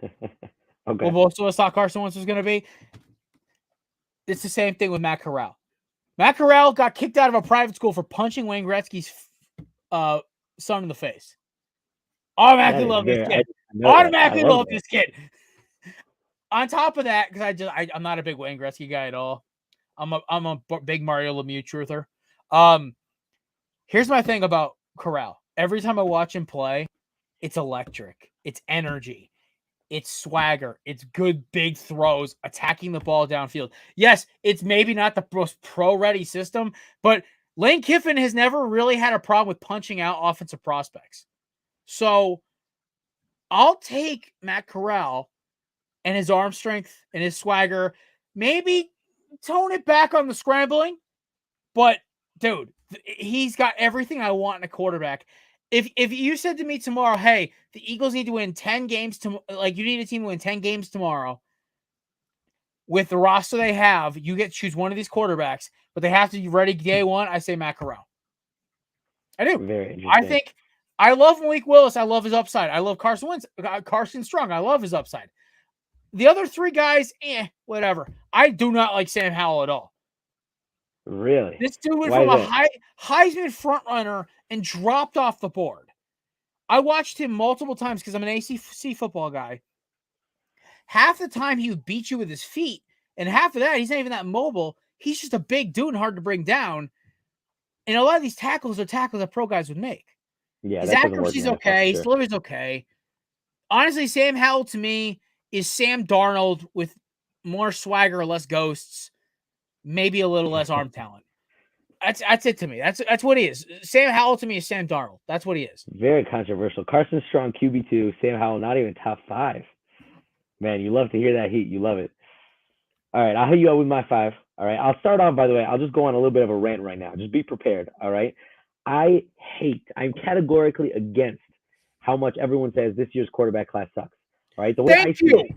Okay. Well, most of us thought Carson Wentz was going to be. It's the same thing with Matt Corral. Matt Corral got kicked out of a private school for punching Wayne Gretzky's son in the face. Automatically love this kid. Automatically love this kid. On top of that, because I'm not a big Wayne Gretzky guy at all. I'm a big Mario Lemieux truther. Here's my thing about Corral. Every time I watch him play, it's electric. It's energy. It's swagger. It's good big throws, attacking the ball downfield. Yes, it's maybe not the most pro-ready system, but Lane Kiffin has never really had a problem with punching out offensive prospects. So I'll take Matt Corral and his arm strength and his swagger. Maybe tone it back on the scrambling, but dude, he's got everything I want in a quarterback. If you said to me tomorrow, hey, the Eagles need to win 10 games you need a team to win 10 games tomorrow. With the roster they have, you get to choose one of these quarterbacks, but they have to be ready day one. I say Matt Corral. I do. Very interesting. I love Malik Willis. I love his upside. I love Carson Strong. I love his upside. The other three guys, whatever. I do not like Sam Howell at all. Really? This dude went Why from is a that? Heisman front runner and dropped off the board. I watched him multiple times because I'm an ACC football guy. Half the time he would beat you with his feet, and half of that he's not even that mobile. He's just a big dude and hard to bring down. And a lot of these tackles are tackles that pro guys would make. Yeah, His that doesn't work in accuracy's the NFL okay. for His sure. delivery's okay. Honestly, Sam Howell to me is Sam Darnold with more swagger, less ghosts, maybe a little less arm talent. That's it to me. That's what he is. Sam Howell to me is Sam Darnold. That's what he is. Very controversial. Carson Strong, QB2. Sam Howell, not even top 5. Man, you love to hear that heat. You love it. All right, I'll hit you up with my 5. All right, I'll start off, by the way. I'll just go on a little bit of a rant right now. Just be prepared. All right. I'm categorically against how much everyone says this year's quarterback class sucks. All right. The way I see it,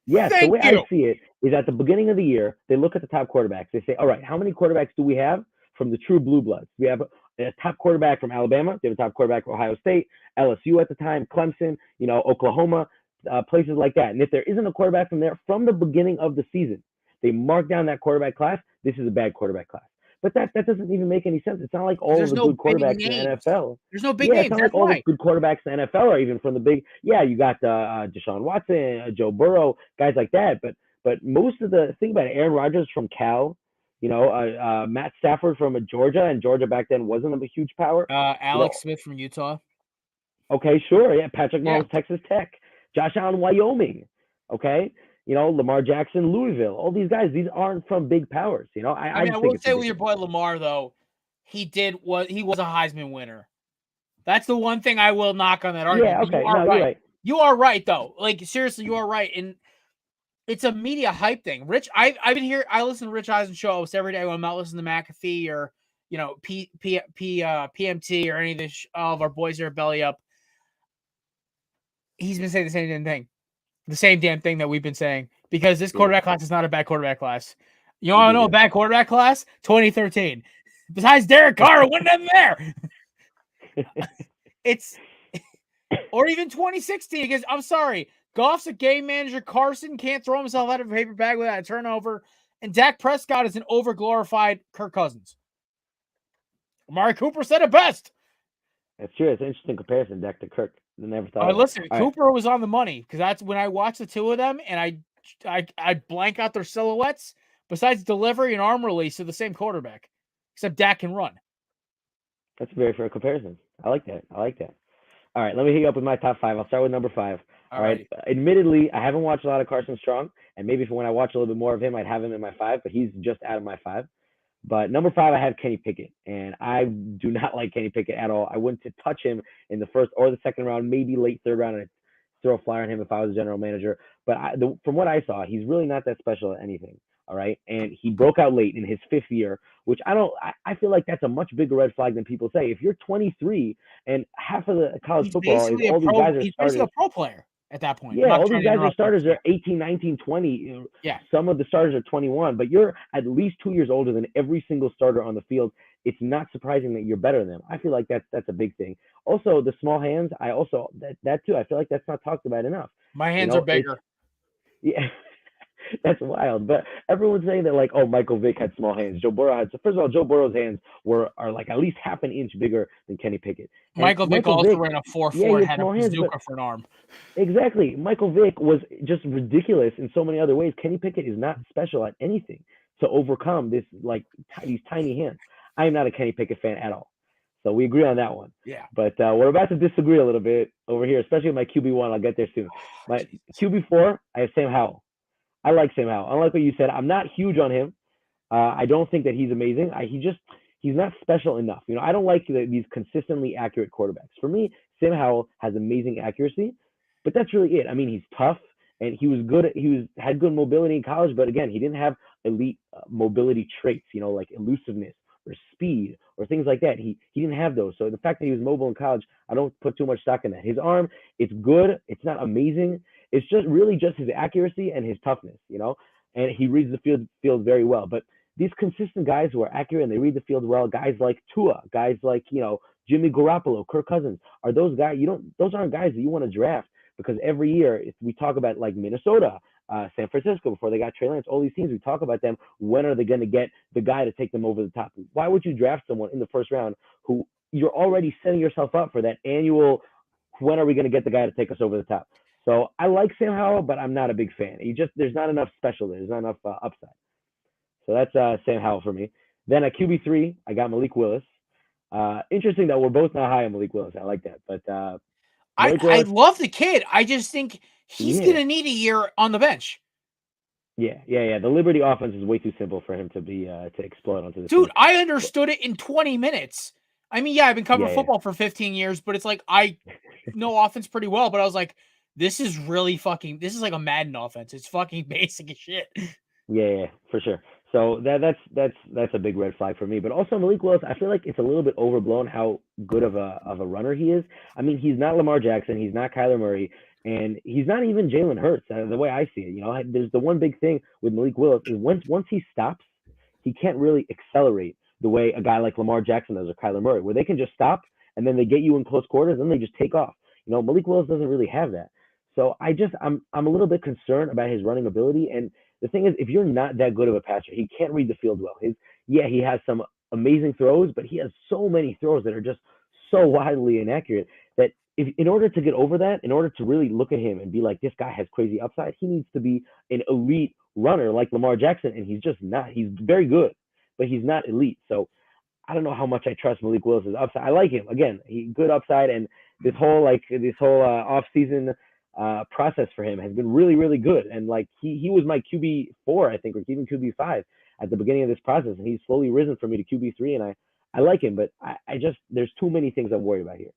yes, the way I see it is at the beginning of the year, they look at the top quarterbacks. They say, all right, how many quarterbacks do we have from the true blue bloods? We have a top quarterback from Alabama. They have a top quarterback from Ohio State, LSU at the time, Clemson, Oklahoma, places like that. And if there isn't a quarterback from there from the beginning of the season, they mark down that quarterback class. This is a bad quarterback class. But that doesn't even make any sense. It's not like all of the good quarterbacks in the NFL. There's no big names. It's not like all the good quarterbacks in the NFL are even from the big. Yeah, you got Deshaun Watson, Joe Burrow, guys like that. But most of the thing about Aaron Rodgers from Cal, Matt Stafford from Georgia, and Georgia back then wasn't a huge power. Alex Smith from Utah. Okay, sure. Yeah, Patrick Mahomes, Texas Tech, Josh Allen, Wyoming. Okay. Lamar Jackson, Louisville, all these guys, these aren't from big powers. I will say with your boy Lamar, though, he was a Heisman winner. That's the one thing I will knock on that argument. Yeah, okay. You're right. You are right, though. Like, seriously, you are right. And it's a media hype thing. Rich, I've been here. I listen to Rich Eisen show almost every day when I'm not listening to McAfee or, PMT or any of this of our boys here at Belly Up. He's been saying the same damn thing. The same damn thing that we've been saying, because this quarterback class is not a bad quarterback class. You want to know a bad quarterback class? 2013. Besides Derek Carr, wasn't even there. Or even 2016. Because I'm sorry, Goff's a game manager. Carson can't throw himself out of a paper bag without a turnover, and Dak Prescott is an overglorified Kirk Cousins. Amari Cooper said it best. That's true. It's an interesting comparison, Dak to Kirk. I never thought. Listen, Cooper was on the money, because that's when I watched the two of them, and I blank out their silhouettes. Besides delivery and arm release, they're the same quarterback, except Dak can run. That's a very fair comparison. I like that. All right, let me hit you up with my top 5. I'll start with number 5. All right. Admittedly, I haven't watched a lot of Carson Strong, and maybe when I watch a little bit more of him, I'd have him in my 5, but he's just out of my 5. But number 5, I have Kenny Pickett, and I do not like Kenny Pickett at all. I wouldn't touch him in the first or the second round, maybe late third round, and I'd throw a flyer on him if I was a general manager. But from what I saw, he's really not that special at anything. All right, and he broke out late in his 5th year, which I feel like that's a much bigger red flag than people say. If you're 23 and half of the college football is all these guys are he's starters. basically a pro player at that point. Yeah, all these guys are starters are 18, 19, 20. Yeah. Some of the starters are 21, but you're at least 2 years older than every single starter on the field. It's not surprising that you're better than them. I feel like that's a big thing. Also, the small hands, that too, I feel like that's not talked about enough. My hands are bigger. Yeah. That's wild. But everyone's saying that, like, oh, Michael Vick had small hands. Joe Burrow had. So first of all, Joe Burrow's hands are like at least half an inch bigger than Kenny Pickett. Michael Vick also ran a 4.4 and had a bazooka for an arm. Exactly. Michael Vick was just ridiculous in so many other ways. Kenny Pickett is not special at anything to overcome these tiny hands. I am not a Kenny Pickett fan at all. So we agree on that one. Yeah. But we're about to disagree a little bit over here, especially with my QB1. I'll get there soon. My QB4, I have Sam Howell. I like Sam Howell. Unlike what you said, I'm not huge on him. I don't think that he's amazing. He's not special enough. I don't like these consistently accurate quarterbacks. For me, Sam Howell has amazing accuracy, but that's really it. I mean, he's tough and he was good. Had good mobility in college, but again, he didn't have elite mobility traits. Like elusiveness or speed or things like that. He didn't have those. So the fact that he was mobile in college, I don't put too much stock in that. His arm, it's good. It's not amazing. It's just really just his accuracy and his toughness, and he reads the field very well. But these consistent guys who are accurate and they read the field well, guys like Tua, guys like, Jimmy Garoppolo, Kirk Cousins, are those guys those aren't guys that you want to draft because every year if we talk about like Minnesota, San Francisco before they got Trey Lance, all these teams we talk about them. When are they going to get the guy to take them over the top? Why would you draft someone in the first round who you're already setting yourself up for that annual? When are we going to get the guy to take us over the top? So I like Sam Howell, but I'm not a big fan. There's not enough special there. There's not enough upside. So that's Sam Howell for me. Then at QB3, I got Malik Willis. Interesting that we're both not high on Malik Willis. I like that. But I love the kid. I just think he's Yeah. going to need a year on the bench. Yeah. The Liberty offense is way too simple for him to be to explode onto the Dude, field. I understood it in 20 minutes. I mean, yeah, I've been covering Yeah. football for 15 years, but it's like I know offense pretty well, but I was like, this is like a Madden offense. It's fucking basic as shit. Yeah, for sure. So that's a big red flag for me. But also Malik Willis, I feel like it's a little bit overblown how good of a runner he is. I mean, he's not Lamar Jackson, he's not Kyler Murray, and he's not even Jalen Hurts. The way I see it, there's the one big thing with Malik Willis is once he stops, he can't really accelerate the way a guy like Lamar Jackson does or Kyler Murray, where they can just stop and then they get you in close quarters and then they just take off. Malik Willis doesn't really have that. So I'm a little bit concerned about his running ability. And the thing is, if you're not that good of a passer, he can't read the field well. He has some amazing throws, but he has so many throws that are just so wildly inaccurate that in order to get over that, in order to really look at him and be like, this guy has crazy upside, he needs to be an elite runner like Lamar Jackson, and he's just not. He's very good, but he's not elite. So I don't know how much I trust Malik Willis's upside. I like him. Again, good upside, and this whole off-season process for him has been really, really good. And like he was my QB4, I think, or even QB5 at the beginning of this process, and he's slowly risen for me to QB3, and I like him, but I just there's too many things I'm worried about here.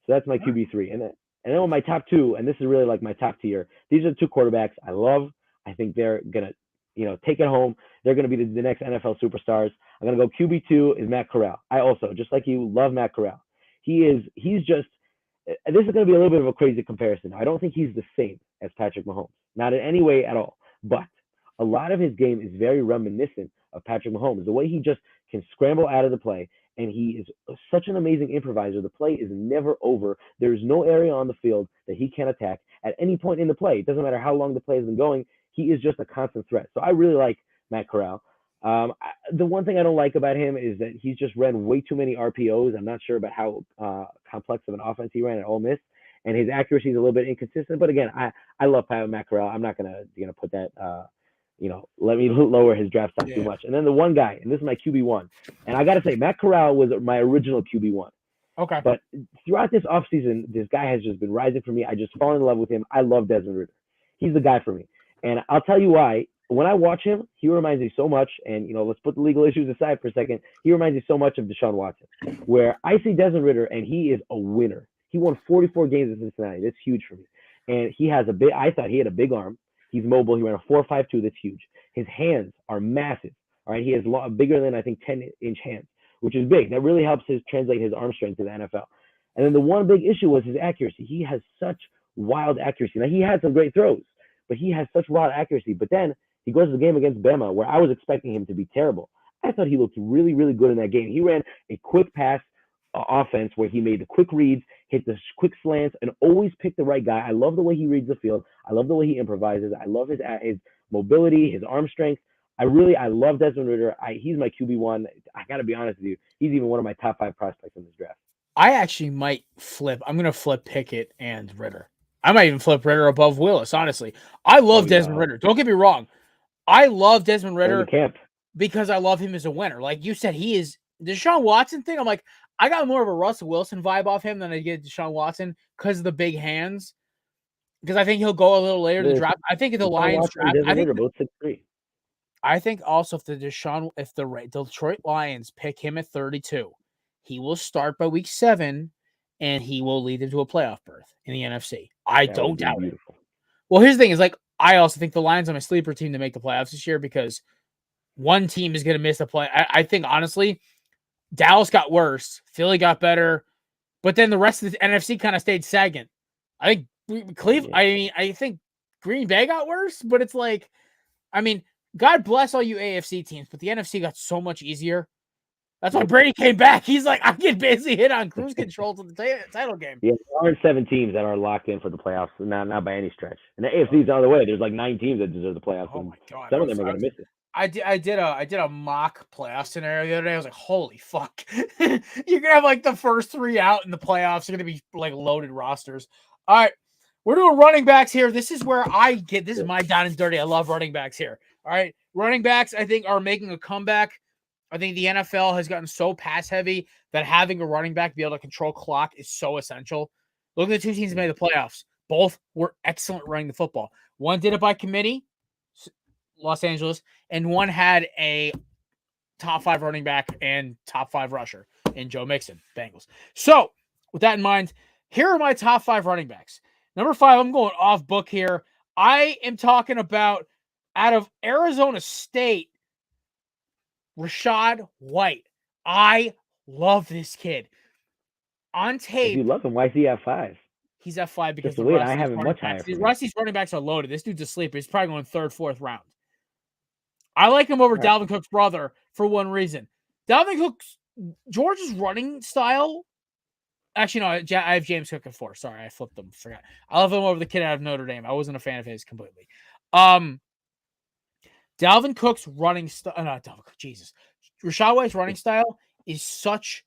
So that's my QB3, and then on my top two, and this is really like my top tier. These are the two quarterbacks I love. I think they're gonna take it home. They're gonna be the next NFL superstars. I'm gonna go QB2 is Matt Corral. I also, just like you, love Matt Corral. He's just. This is going to be a little bit of a crazy comparison. I don't think he's the same as Patrick Mahomes, not in any way at all. But a lot of his game is very reminiscent of Patrick Mahomes. The way he just can scramble out of the play, and he is such an amazing improviser. The play is never over. There's no area on the field that he can't attack at any point in the play. It doesn't matter how long the play has been going. He is just a constant threat. So I really like Matt Corral. The one thing I don't like about him is that he's just ran way too many RPOs. I'm not sure about how complex of an offense he ran at Ole Miss, and his accuracy is a little bit inconsistent. But again, I love Matt Corral. I'm not gonna put that let me lower his draft stock too much. And then the one guy, and this is my QB1, and I gotta say Matt Corral was my original QB1. Okay. But throughout this offseason, this guy has just been rising for me. I just fall in love with him. I love Desmond Ridder. He's the guy for me, and I'll tell you why. When I watch him, he reminds me so much, and let's put the legal issues aside for a second. He reminds me so much of Deshaun Watson, where I see Desmond Ridder, and he is a winner. He won 44 games in Cincinnati. That's huge for me. And he has I thought he had a big arm. He's mobile. He ran a 4.52. That's huge. His hands are massive. All right, he has bigger than, I think, 10-inch hands, which is big. That really helps translate his arm strength to the NFL. And then the one big issue was his accuracy. He has such wild accuracy. Now, he had some great throws, but he has such wild accuracy. But then he goes to the game against Bama, where I was expecting him to be terrible. I thought he looked really, really good in that game. He ran a quick pass offense where he made the quick reads, hit the quick slants, and always picked the right guy. I love the way he reads the field. I love the way he improvises. I love his mobility, his arm strength. I love Desmond Ridder. He's my QB1. I got to be honest with you. He's even one of my top 5 prospects in this draft. I actually might flip. I'm going to flip Pickett and Ridder. I might even flip Ridder above Willis, honestly. I love Desmond Ridder. Don't get me wrong. I love Desmond Ridder because I love him as a winner. Like you said, he is the Deshaun Watson thing. I'm like, I got more of a Russell Wilson vibe off him than I get Deshaun Watson because of the big hands. Because I think he'll go a little later in the draft. I think if the Lions draft, I think also if the Detroit Lions pick him at 32, he will start by week 7, and he will lead into a playoff berth in the NFC. I don't doubt it. Well, here's the thing: is like I also think the Lions are my sleeper team to make the playoffs this year because one team is going to miss the play. I think honestly, Dallas got worse, Philly got better, but then the rest of the NFC kind of stayed stagnant. I think Cleveland. I think Green Bay got worse, but it's like, God bless all you AFC teams, but the NFC got so much easier. That's why Brady came back. He's like, I can basically hit on cruise control to the title game. Yeah, there aren't 7 teams that are locked in for the playoffs, not by any stretch. And the AFC's the other way. There's like 9 teams that deserve the playoffs, Oh and my god! some of them are going to miss it. I did a mock playoff scenario the other day. I was like, holy fuck! You're gonna have like the first 3 out in the playoffs. You're gonna be like loaded rosters. All right, we're doing running backs here. This is where I get. This is my down and dirty. I love running backs here. All right, running backs I think are making a comeback. I think the NFL has gotten so pass heavy that having a running back be able to control clock is so essential. Look at the 2 teams that made the playoffs. Both were excellent running the football. One did it by committee, Los Angeles, and one had a top 5 running back and top 5 rusher in Joe Mixon, Bengals. So, with that in mind, here are my top 5 running backs. Number 5, I'm going off book here. I am talking about out of Arizona State, Rachaad White. I love this kid. On tape, if you love him, why is he at 5? he's at 5 because the I have him much higher. Rusty's running backs are loaded. This dude's a sleeper. He's probably going 3rd, 4th round. I like him over Dalvin Cook's brother for one reason. Dalvin Cook's George's running style. Actually, no, I have James Cook at 4. Sorry, I flipped them. Forgot. I love him over the kid out of Notre Dame. I wasn't a fan of his completely. Dalvin Cook's running style. Not Dalvin Cook. Jesus, Rachaad White's running style is such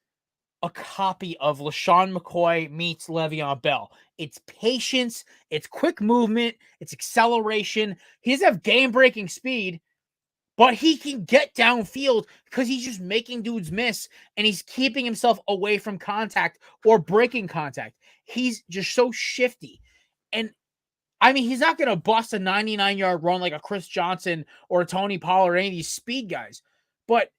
a copy of LaShawn McCoy meets Le'Veon Bell. It's patience, it's quick movement, it's acceleration. He doesn't have game-breaking speed, but he can get downfield because he's just making dudes miss, and he's keeping himself away from contact or breaking contact. He's just so shifty. And, I mean, he's not going to bust a 99-yard run like a Chris Johnson or a Tony Pollard or any of these speed guys, but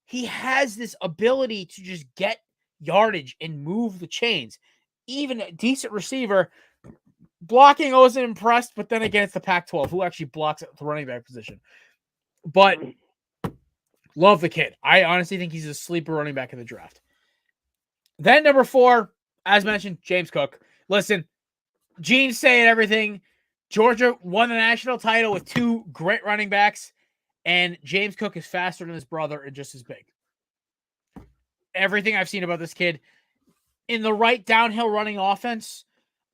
he has this ability to just get yardage and move the chains. Even a decent receiver. Blocking, I wasn't impressed, but then again, it's the Pac-12 who actually blocks at the running back position. But love the kid. I honestly think he's a sleeper running back in the draft. Then number 4, as mentioned, James Cook. Listen, Gene's saying everything. Georgia won the national title with 2 great running backs, and James Cook is faster than his brother and just as big. Everything I've seen about this kid in the right downhill running offense,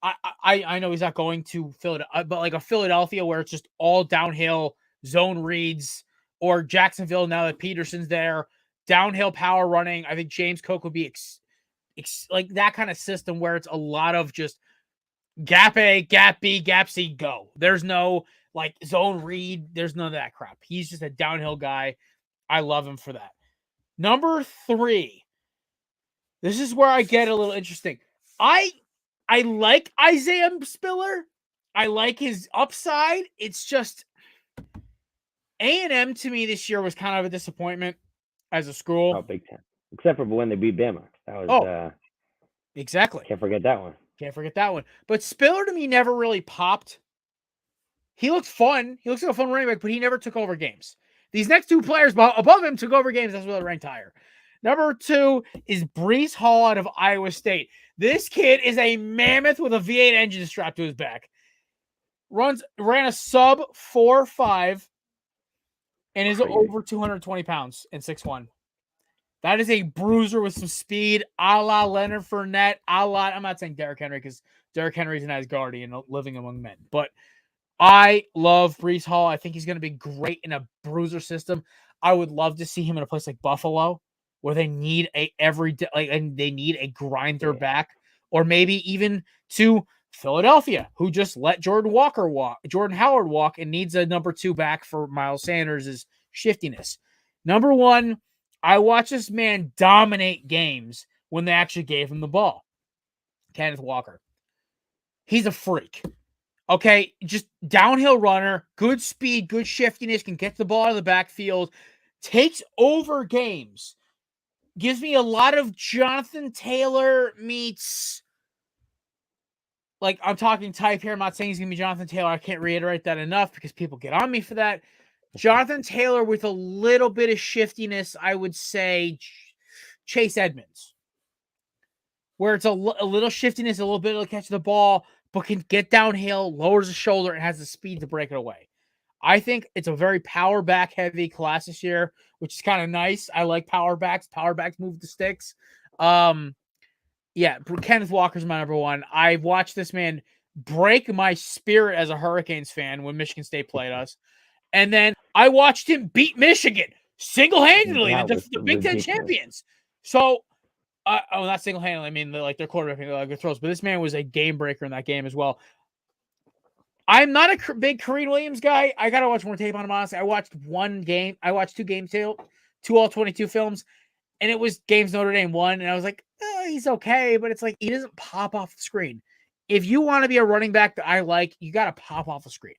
I know he's not going to Philadelphia, but like a Philadelphia where it's just all downhill zone reads, or Jacksonville now that Peterson's there, downhill power running. I think James Cook would be like that kind of system where it's a lot of just gap A, gap B, gap C, go. There's no like zone read. There's none of that crap. He's just a downhill guy. I love him for that. Number 3. This is where I get a little interesting. I like Isaiah Spiller. I like his upside. It's just A&M to me this year was kind of a disappointment as a school. Oh, big time. Except for when they beat Bama. That was exactly. Can't forget that one. Can't forget that one. But Spiller to me never really popped. He looked fun. He looks like a fun running back, but he never took over games. These next 2 players above him took over games. That's why they're ranked higher. Number 2 is Breece Hall out of Iowa State. This kid is a mammoth with a V8 engine strapped to his back. Ran a sub 4.5 and is over 220 pounds and 6'1". That is a bruiser with some speed, a la Leonard Fournette, I'm not saying Derrick Henry because Derrick Henry's an Asgardian living among men, but I love Breece Hall. I think he's going to be great in a bruiser system. I would love to see him in a place like Buffalo, where they need they need a grinder back, or maybe even to Philadelphia, who just let Jordan Howard walk, and needs a number 2 back for Miles Sanders' shiftiness. Number 1, I watched this man dominate games when they actually gave him the ball. Kenneth Walker. He's a freak. Okay, just downhill runner, good speed, good shiftiness, can get the ball out of the backfield, takes over games. Gives me a lot of Jonathan Taylor meets, like, I'm talking type here. I'm not saying he's going to be Jonathan Taylor. I can't reiterate that enough because people get on me for that. Jonathan Taylor with a little bit of shiftiness, I would say Chase Edmonds, where it's a little shiftiness, a little bit of catch the ball, but can get downhill, lowers the shoulder, and has the speed to break it away. I think it's a very power back heavy class this year, which is kind of nice. I like power backs. Power backs move the sticks. Yeah, Kenneth Walker's my number one. I've watched this man break my spirit as a Hurricanes fan when Michigan State played us. And then I watched him beat Michigan single-handedly, That was the Big Ten ridiculous. champions. So, not single-handedly. I mean, like their quarterback, like good throws. But this man was a game breaker in that game as well. I'm not a big Kareem Williams guy. I gotta watch more tape on him. Honestly, I watched one game. I watched two games, two all 22 films, and it was games Notre Dame won, and I was like, he's okay, but it's like he doesn't pop off the screen. If you want to be a running back that I like, you gotta pop off the screen.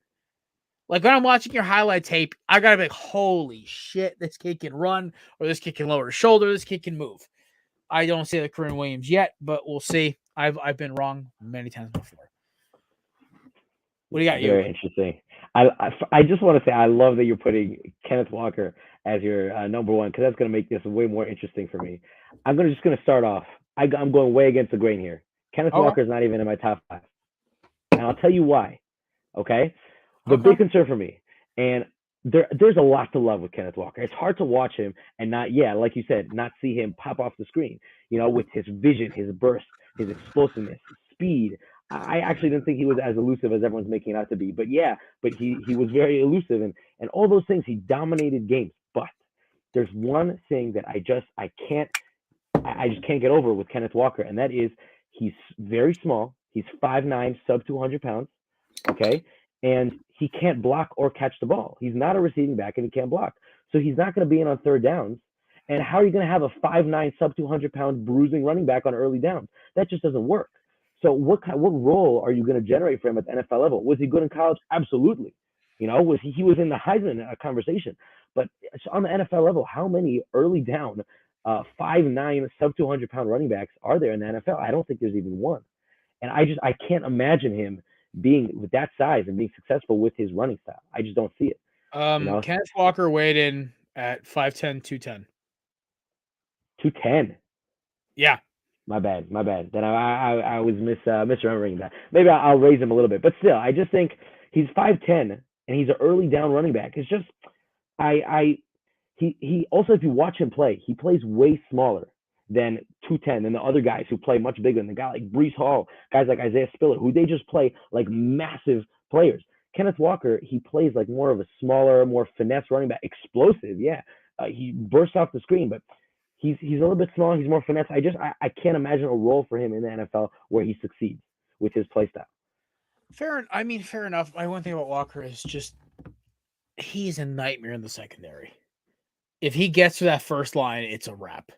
Like when I'm watching your highlight tape, I gotta be like, holy shit, this kid can run, or this kid can lower his shoulder, this kid can move. I don't see the Kareem Williams yet, but we'll see. I've been wrong many times before. What do you got? Very interesting. I just want to say I love that you're putting Kenneth Walker as your number one because that's going to make this way more interesting for me. I'm just going to start off. I'm going way against the grain here. Kenneth Walker is not even in my top 5, and I'll tell you why. Okay, the big concern for me, and there's a lot to love with Kenneth Walker. It's hard to watch him and not, like you said, not see him pop off the screen. You know, with his vision, his burst, his explosiveness, his speed. I actually didn't think he was as elusive as everyone's making it out to be. But he was very elusive and all those things. He dominated games. But there's one thing that I just can't get over with Kenneth Walker, and that is he's very small. He's 5'9", sub 200 pounds. Okay, and he can't block or catch the ball. He's not a receiving back, and he can't block. So he's not going to be in on third downs. And how are you going to have a 5'9", sub 200 pound bruising running back on early downs? That just doesn't work. So what role are you going to generate for him at the NFL level? Was he good in college? Absolutely. You know, he was in the Heisman conversation. But on the NFL level, how many early down 5'9", sub 200 pound running backs are there in the NFL? I don't think there's even one. And I can't imagine him being with that size and being successful with his running style. I just don't see it. Kenneth Walker weighed in at 5'10", 210. 210. Yeah. My bad. Then I was misremembering that. Maybe I'll raise him a little bit, but still, I just think he's 5'10" and he's an early down running back. It's just he also, if you watch him play, he plays way smaller than 210 than the other guys who play much bigger than the guy like Breece Hall, guys like Isaiah Spiller, who they just play like massive players. Kenneth Walker, he plays like more of a smaller, more finesse running back, explosive. Yeah, he bursts off the screen, but he's a little bit smaller. He's more finesse. I can't imagine a role for him in the NFL where he succeeds with his play style. Fair enough. My one thing about Walker is just he's a nightmare in the secondary. If he gets to that first line, it's a wrap.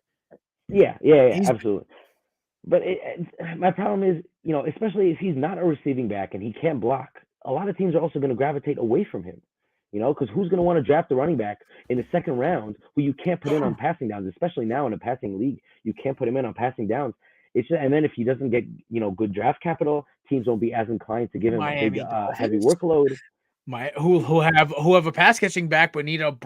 Yeah, absolutely. But my problem is, you know, especially if he's not a receiving back and he can't block, a lot of teams are also going to gravitate away from him. You know, because who's going to want to draft a running back in the second round who you can't put in on passing downs, especially now in a passing league? You can't put him in on passing downs. And then if he doesn't get, you know, good draft capital, teams won't be as inclined to give him a big, heavy workload. Who have a pass catching back but need a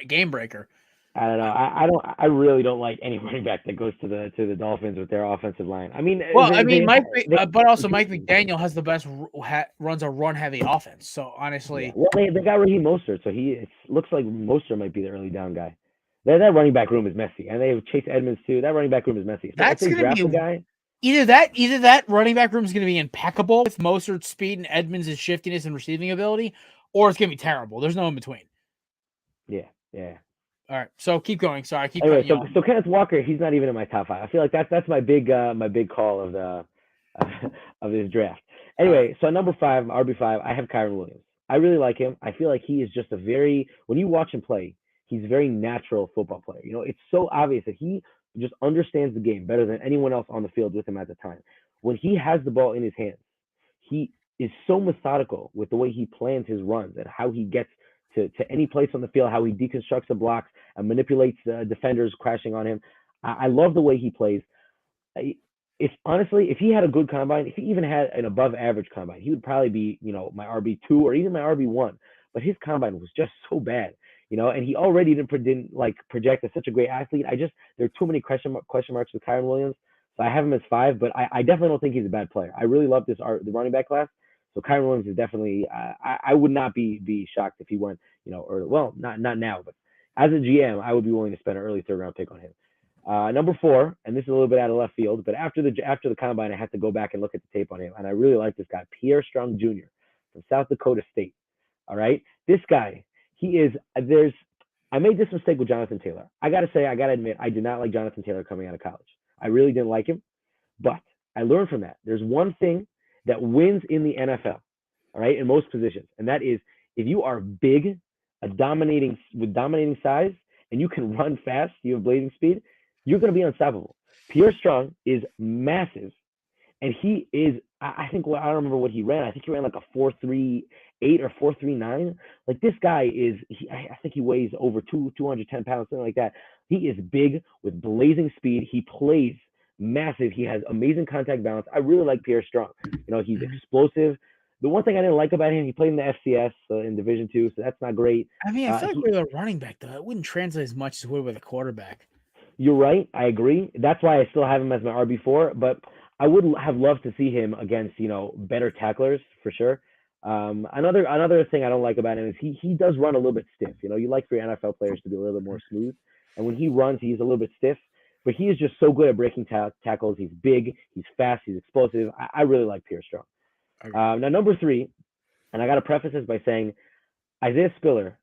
game breaker. I don't know. I really don't like any running back that goes to the Dolphins with their offensive line. I mean, Mike McDaniel has the best runs a run heavy offense. So honestly, yeah. Well, they got Raheem Mostert, so it looks like Mostert might be the early down guy. That running back room is messy, and they have Chase Edmonds too. That running back room is messy. So that's going to be a guy. Either that running back room is going to be impeccable with Mostert's speed and Edmonds' shiftiness and receiving ability, or it's going to be terrible. There's no in between. Yeah. All right, so keep going. Sorry, anyway, so Kenneth Walker, he's not even in my top 5. I feel like that's my big call of the of this draft. Anyway, so number 5, RB5, I have Kyren Williams. I really like him. I feel like he is just when you watch him play, he's a very natural football player. You know, it's so obvious that he just understands the game better than anyone else on the field with him at the time. When he has the ball in his hands, he is so methodical with the way he plans his runs and how he gets to any place on the field, how he deconstructs the blocks and manipulates defenders crashing on him. I love the way he plays. If he had a good combine, if he even had an above average combine, he would probably be, you know, my RB2 or even my RB1. But his combine was just so bad, you know, and he already didn't project as such a great athlete. There are too many question marks with Kyren Williams. So I have him as 5, but I definitely don't think he's a bad player. I really love the running back class. So Kyron Williams is definitely. I would not be shocked if he went, or well, not now, but as a GM, I would be willing to spend an early third round pick on him. Number 4, and this is a little bit out of left field, but after the combine, I had to go back and look at the tape on him, and I really like this guy, Pierre Strong Jr. from South Dakota State. All right, this guy, he is. I made this mistake with Jonathan Taylor. I gotta admit, I did not like Jonathan Taylor coming out of college. I really didn't like him, but I learned from that. There's one thing that wins in the NFL, all right, in most positions, and that is if you are big, dominating size, and you can run fast, you have blazing speed, you're going to be unstoppable. Pierre Strong is massive, and he is. I think I don't remember what he ran. I think he ran like a 4.38 or 4.39. Like this guy is. I think he weighs over 210 pounds, something like that. He is big with blazing speed. He plays massive. He has amazing contact balance. I really like Pierre Strong. He's explosive. The one thing I didn't like about him, he played in the FCS in Division II, so that's not great. I mean, I feel like with a running back, though, it wouldn't translate as much as it would with a quarterback. You're right. I agree. That's why I still have him as my RB4, but I would have loved to see him against, better tacklers for sure. Another thing I don't like about him is he does run a little bit stiff. You like for your NFL players to be a little bit more smooth. And when he runs, he's a little bit stiff, but he is just so good at breaking tackles. He's big, he's fast, he's explosive. I really like Pierre Strong. Now, number 3, and I got to preface this by saying Isaiah Spiller,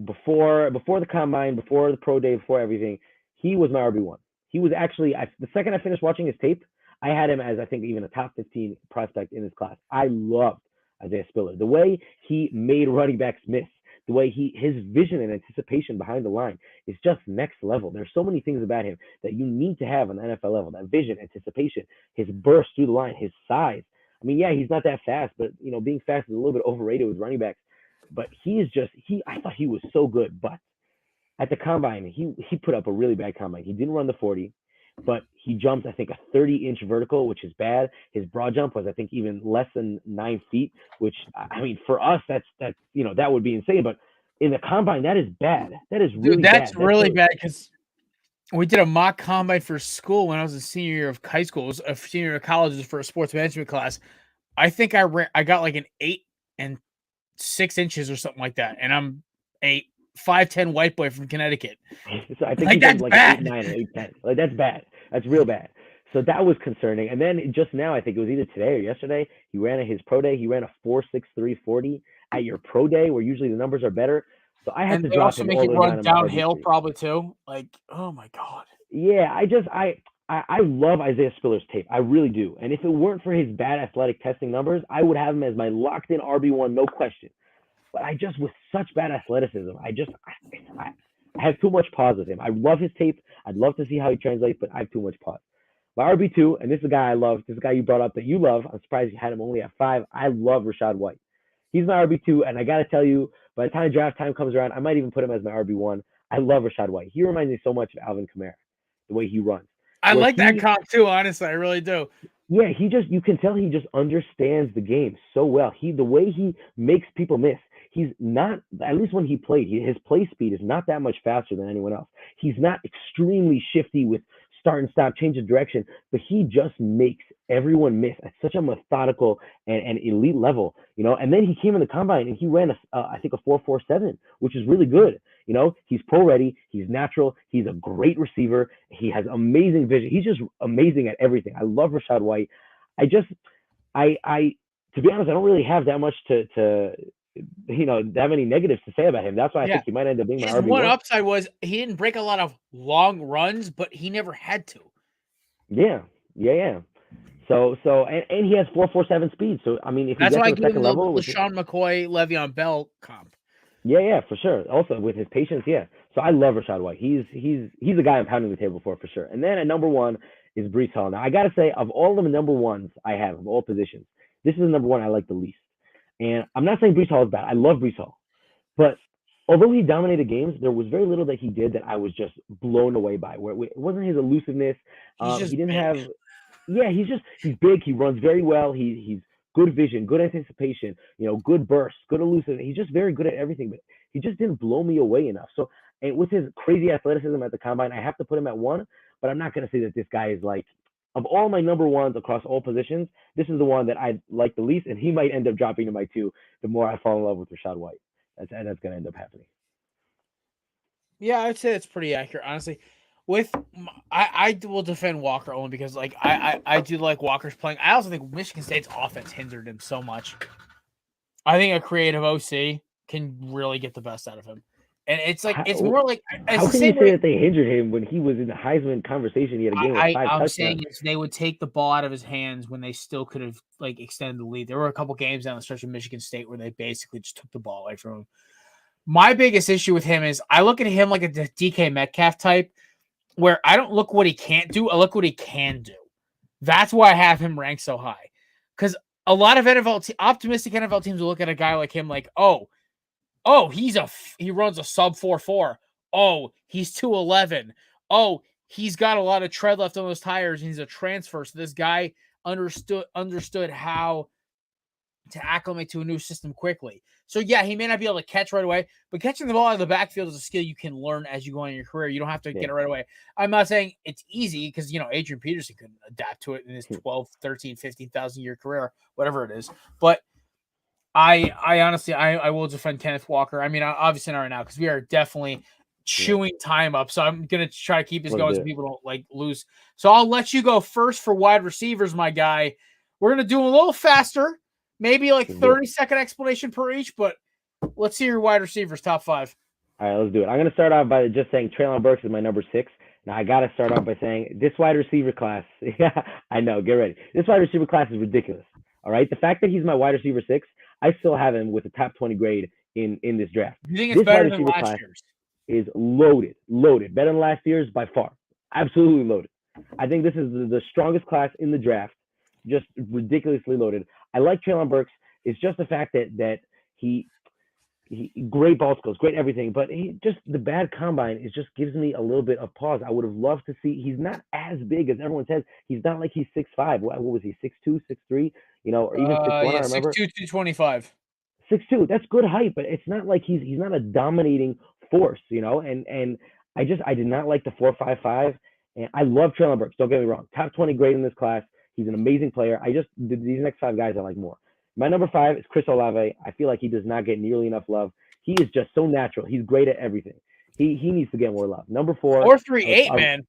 before the combine, before the pro day, before everything, he was my RB1. He was actually, the second I finished watching his tape, I had him as, I think, even a top 15 prospect in his class. I loved Isaiah Spiller. The way he made running backs miss, the way his vision and anticipation behind the line is just next level. There's so many things about him that you need to have on the NFL level. That vision, anticipation, his burst through the line, his size. I mean, yeah, he's not that fast, but, being fast is a little bit overrated with running backs. But I thought he was so good. But at the combine, he put up a really bad combine. He didn't run the 40, but he jumped, I think, a 30-inch vertical, which is bad. His broad jump was, I think, even less than 9 feet, which, I mean, for us, that would be insane. But in the combine, that is bad. That is really bad. That's really bad because we did a mock combine for school when I was a senior year of high school. It was a senior year of college for a sports management class. I think I got like an 8 and 6 inches or something like that, and I'm a 5'10" white boy from Connecticut. So I think like, that's like bad. 8'9" or 8'10". Like that's bad. That's real bad. So that was concerning. And then just now, I think it was either today or yesterday, he ran at his pro day. He ran a 4.63 40 at your pro day, where usually the numbers are better. So I had to drop him all the way run down downhill, probably too. Like, oh my god. Yeah, I love Isaiah Spiller's tape. I really do. And if it weren't for his bad athletic testing numbers, I would have him as my locked-in RB1, no question. But with such bad athleticism, I have too much pause with him. I love his tape. I'd love to see how he translates, but I have too much pause. My RB2, and this is a guy I love. This is a guy you brought up that you love. I'm surprised you had him only at 5. I love Rachaad White. He's my RB2, and I got to tell you, by the time draft time comes around, I might even put him as my RB1. I love Rachaad White. He reminds me so much of Alvin Kamara, the way he runs. I like that comp too, honestly. I really do. Yeah, you can tell he just understands the game so well. The way he makes people miss. He's not, at least when he played, his play speed is not that much faster than anyone else. He's not extremely shifty with start and stop, change of direction, but he just makes everyone miss at such a methodical and elite level, And then he came in the combine and he ran I think a 4.47, which is really good. He's pro ready, he's natural, he's a great receiver, he has amazing vision. He's just amazing at everything. I love Rachaad White. I to be honest, I don't really have that much to that many negatives to say about him. That's why I think he might end up being my RB1. One upside was he didn't break a lot of long runs, but he never had to. Yeah. So and he has 4.47 speed. So I mean, if that's he why gets to the second level, with Sean McCoy, Le'Veon Bell comp. Yeah, for sure. Also with his patience, yeah. So I love Rachaad White. He's a guy I'm pounding the table for sure. And then at number 1 is Breece Hall. Now I gotta say, of all of the number 1s I have of all positions, this is the number 1 I like the least. And I'm not saying Breece Hall is bad. I love Breece Hall. But although he dominated games, there was very little that he did that I was just blown away by. Where it wasn't his elusiveness. He didn't have. Yeah, he's big. He runs very well. He's good vision, good anticipation. Good burst, good elusiveness. He's just very good at everything. But he just didn't blow me away enough. So, and with his crazy athleticism at the combine, I have to put him at 1. But I'm not going to say that this guy is like of all my number ones across all positions, this is the one that I like the least, and he might end up dropping to my two the more I fall in love with Rashad White. That's going to end up happening. Yeah, I'd say it's pretty accurate, honestly. I will defend Walker only because like I do like Walker's playing. I also think Michigan State's offense hindered him so much. I think a creative OC can really get the best out of him, and it's like it's more like it's How the can you same say way. that they hindered him when he was in the Heisman conversation? He had a game with 5 I'm touchdowns. saying is they would take the ball out of his hands when they still could have like extended the lead. There were a couple games down the stretch of Michigan State where they basically just took the ball away from him. My biggest issue with him is I look at him like a DK Metcalf type, where I don't look what he can't do. I look what he can do. That's why I have him ranked so high. Because a lot of optimistic NFL teams will look at a guy like him like, oh, he runs a sub 4.4. Oh, he's 211. Oh, he's got a lot of tread left on those tires, and he's a transfer. So this guy understood how to acclimate to a new system quickly. So yeah, he may not be able to catch right away, but catching the ball out of the backfield is a skill you can learn as you go on in your career. You don't have to get it right away. I'm not saying it's easy because, Adrian Peterson couldn't adapt to it in his 12, 13, 15,000 year career, whatever it is. But I honestly, I will defend Kenneth Walker. I mean, obviously not right now because we are definitely chewing time up. So I'm going to try to keep this going so people don't like lose. So I'll let you go first for wide receivers, my guy. We're going to do a little faster. Maybe like 30-second explanation per each, but let's see your wide receivers, top 5. All right, let's do it. I'm going to start off by just saying Treylon Burks is my number 6. Now, I got to start off by saying this wide receiver class, yeah, I know, get ready. This wide receiver class is ridiculous, all right? The fact that he's my wide receiver 6, I still have him with a top 20 grade in this draft. You think it's better than last year's? Is loaded. Better than last year's by far. Absolutely loaded. I think this is the strongest class in the draft, just ridiculously loaded. I like Treylon Burks. It's just the fact that he great ball skills, great everything, but the bad combine is just gives me a little bit of pause. I would have loved to see. He's not as big as everyone says. He's not like he's 6'5". What was he? 6'2", 6'3"? Or even 6'1". I remember 6'2", 225. 6'2". That's good height, but it's not like he's not a dominating force, And I did not like the 4.55. And I love Treylon Burks. Don't get me wrong. Top 20 grade in this class. He's an amazing player. These next 5 guys I like more. My number 5 is Chris Olave. I feel like he does not get nearly enough love. He is just so natural. He's great at everything. He needs to get more love. Number 4. 4.38, man.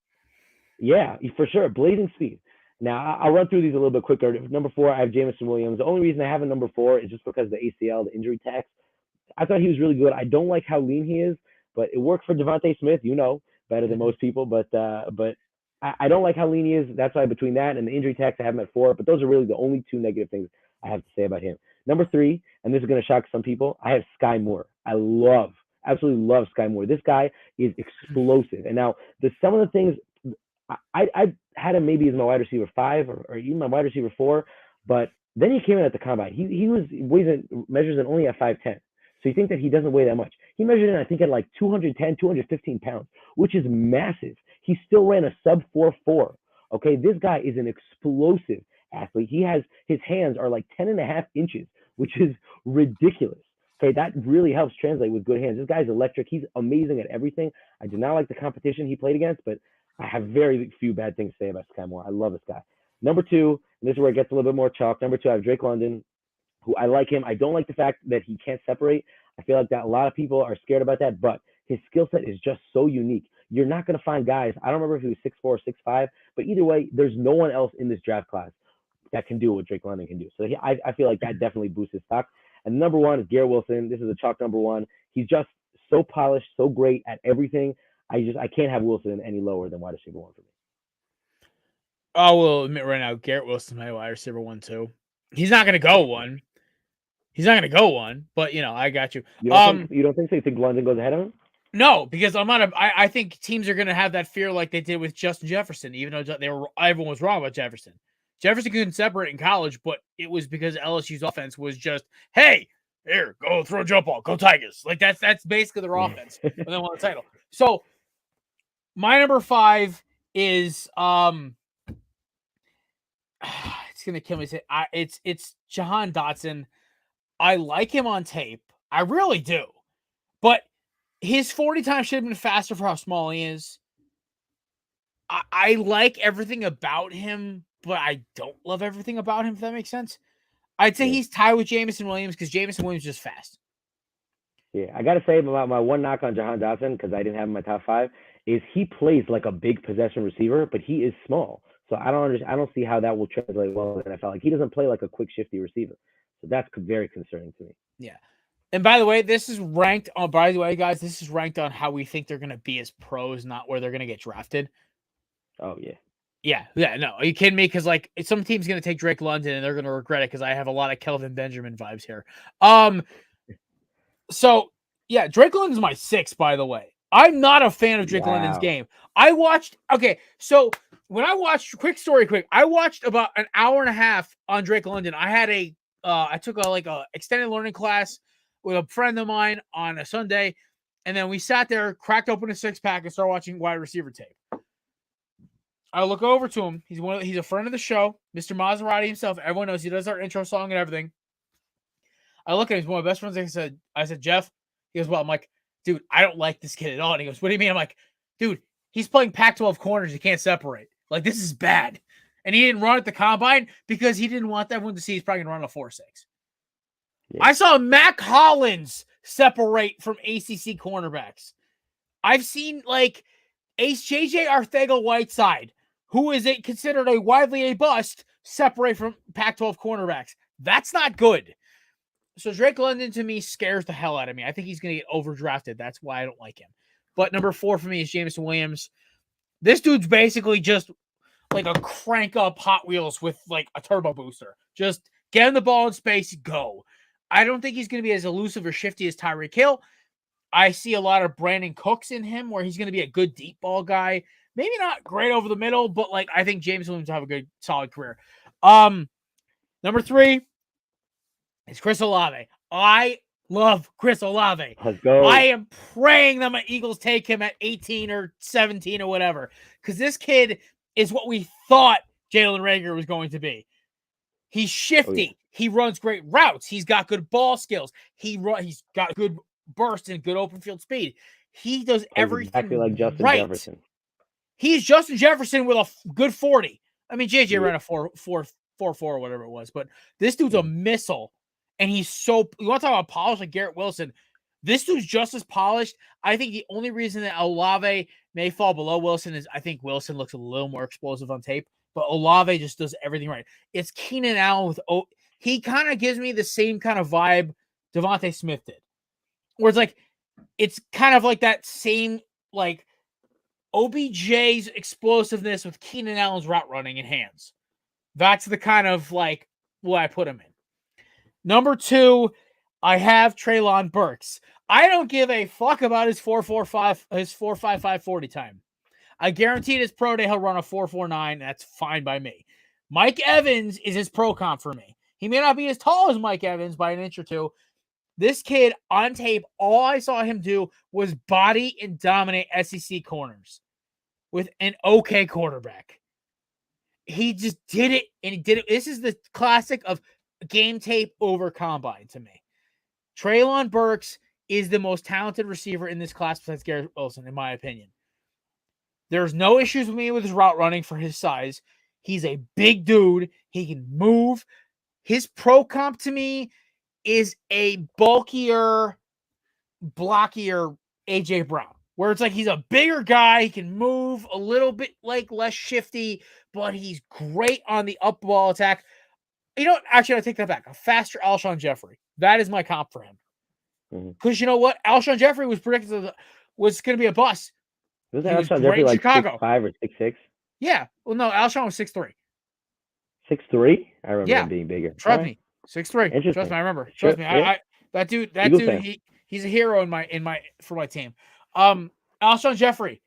Yeah, for sure. Blazing speed. Now, I'll run through these a little bit quicker. Number 4, I have Jameson Williams. The only reason I have a number 4 is just because the ACL, the injury tax. I thought he was really good. I don't like how lean he is, but it worked for Devontae Smith, better than most people. But I don't like how lean he is. That's why between that and the injury tax, I have him at 4. But those are really the only 2 negative things I have to say about him. Number 3, and this is going to shock some people, I have Sky Moore. I absolutely love Sky Moore. This guy is explosive. And now, some of the things, I had him maybe as my wide receiver 5 or even my wide receiver 4, but then he came in at the combine. He measures in only at 5'10". So you think that he doesn't weigh that much. He measured in, I think, at like 210, 215 pounds, which is massive. He still ran a sub 4.4. Okay, this guy is an explosive athlete. His hands are like 10.5 inches, which is ridiculous. Okay, that really helps translate with good hands. This guy's electric. He's amazing at everything. I do not like the competition he played against, but I have very few bad things to say about Sky Moore. I love this guy. Number 2, and this is where it gets a little bit more chalk. Number 2, I have Drake London, who I like him. I don't like the fact that he can't separate. I feel like that a lot of people are scared about that, but his skill set is just so unique. You're not going to find guys. I don't remember if he was 6'4" or 6'5", but either way, there's no one else in this draft class that can do what Drake London can do. So I feel like that definitely boosts his stock. And number 1 is Garrett Wilson. This is a chalk number 1. He's just so polished, so great at everything. I can't have Wilson any lower than wide receiver 1 for me. I will admit right now, Garrett Wilson, my wide receiver 1 too. He's not going to go 1. But I got you. You don't think so? You think London goes ahead of him? No, because I think teams are going to have that fear like they did with Justin Jefferson, even though everyone was wrong about Jefferson. Jefferson couldn't separate in college, but it was because LSU's offense was just, hey, here, go throw a jump ball, go Tigers. Like that's basically their offense, and they won the title. So my number 5 is it's gonna kill me. It's Jahan Dotson. I like him on tape, I really do, but his 40 time should have been faster for how small he is. I like everything about him, but I don't love everything about him, if that makes sense. I'd say Yeah. he's tied with Jameson Williams because Jameson Williams is just fast. Yeah, I gotta say about my one knock on Jahan Dotson because I didn't have him in my top 5 is he plays like a big possession receiver, but he is small. So I don't understand. I don't see how that will translate well in the NFL. Like he doesn't play like a quick, shifty receiver. So that's very concerning to me. Yeah. And by the way, this is ranked on, by the way, guys, this is ranked on how we think they're going to be as pros, not where they're going to get drafted. Oh yeah. Yeah, no. Are you kidding me? Because like some team's going to take Drake London and they're going to regret it because I have a lot of Kelvin Benjamin vibes here. So yeah, Drake London's my 6, by the way. I'm not a fan of Drake London's game. I watched, so when I watched, I watched about an hour and a half on Drake London. I had I took a extended learning class with a friend of mine on a Sunday, and then we sat there, cracked open a 6-pack, and started watching wide receiver tape. I look over to him. He's a friend of the show, Mr. Maserati himself. Everyone knows he does our intro song and everything. I look at him. He's one of my best friends. I said, Jeff. He goes, well, I'm like, dude, I don't like this kid at all. And he goes, what do you mean? I'm like, dude, he's playing Pac-12 corners. He can't separate. Like, this is bad. And he didn't run at the combine because he didn't want everyone to see he's probably going to run a 4.6. Yeah. I saw Mac Hollins separate from ACC cornerbacks. I've seen, like, JJ Arcega-Whiteside, who is considered widely a bust, separate from Pac-12 cornerbacks. That's not good. So Drake London, to me, scares the hell out of me. I think he's going to get overdrafted. That's why I don't like him. But number 4 for me is Jameson Williams. This dude's basically just like a crank up Hot Wheels with like a turbo booster. Just get him the ball in space, go. I don't think he's going to be as elusive or shifty as Tyreek Hill. I see a lot of Brandon Cooks in him where he's going to be a good deep ball guy. Maybe not great over the middle, but like I think James Williams will have a good, solid career. Number 3 is Chris Olave. I love Chris Olave. Let's go. I am praying that my Eagles take him at 18 or 17 or whatever, because this kid is what we thought Jalen Reagor was going to be. He's shifty. Oh, yeah. He runs great routes. He's got good ball skills. He's got good burst and good open field speed. He does everything exactly like Justin right. Jefferson. He's Justin Jefferson with a good 40. I mean, JJ ran a 4.4 or whatever it was, but this dude's a missile. And he's so, you want to talk about polished like Garrett Wilson. This dude's just as polished. I think the only reason that Olave may fall below Wilson is I think Wilson looks a little more explosive on tape, but Olave just does everything right. It's Keenan Allen with, he kind of gives me the same kind of vibe Devontae Smith did. Where it's kind of like that same, like, OBJ's explosiveness with Keenan Allen's route running and hands. That's the kind of, like, what I put him in. Number 2, I have Treylon Burks. I don't give a fuck about his 4.55 40 time. I guarantee his pro day he'll run a 4.49. That's fine by me. Mike Evans is his pro comp for me. He may not be as tall as Mike Evans by an inch or two. This kid on tape, all I saw him do was body and dominate SEC corners with an okay quarterback. He just did it, and he did it. This is the classic of game tape over combine to me. Treylon Burks is the most talented receiver in this class besides Garrett Wilson, in my opinion. There's no issues with me with his route running for his size. He's a big dude. He can move. His pro comp to me is a bulkier, blockier AJ Brown, where it's like he's a bigger guy. He can move a little bit like less shifty, but he's great on the up ball attack. You know what? Actually, I take that back. A faster Alshon Jeffrey. That is my comp for him. Because you know what? Alshon Jeffrey was predicted was going to be a bust. Was Alshon Jeffrey like Chicago. 6'5" or 6'6"? Yeah. Well, no, Alshon was 6'3". 6'3"? I remember him being bigger. Trust me. 6'3". Trust me, I remember. Trust me. Yeah. That dude, he's a hero for my team. Alshon Jeffrey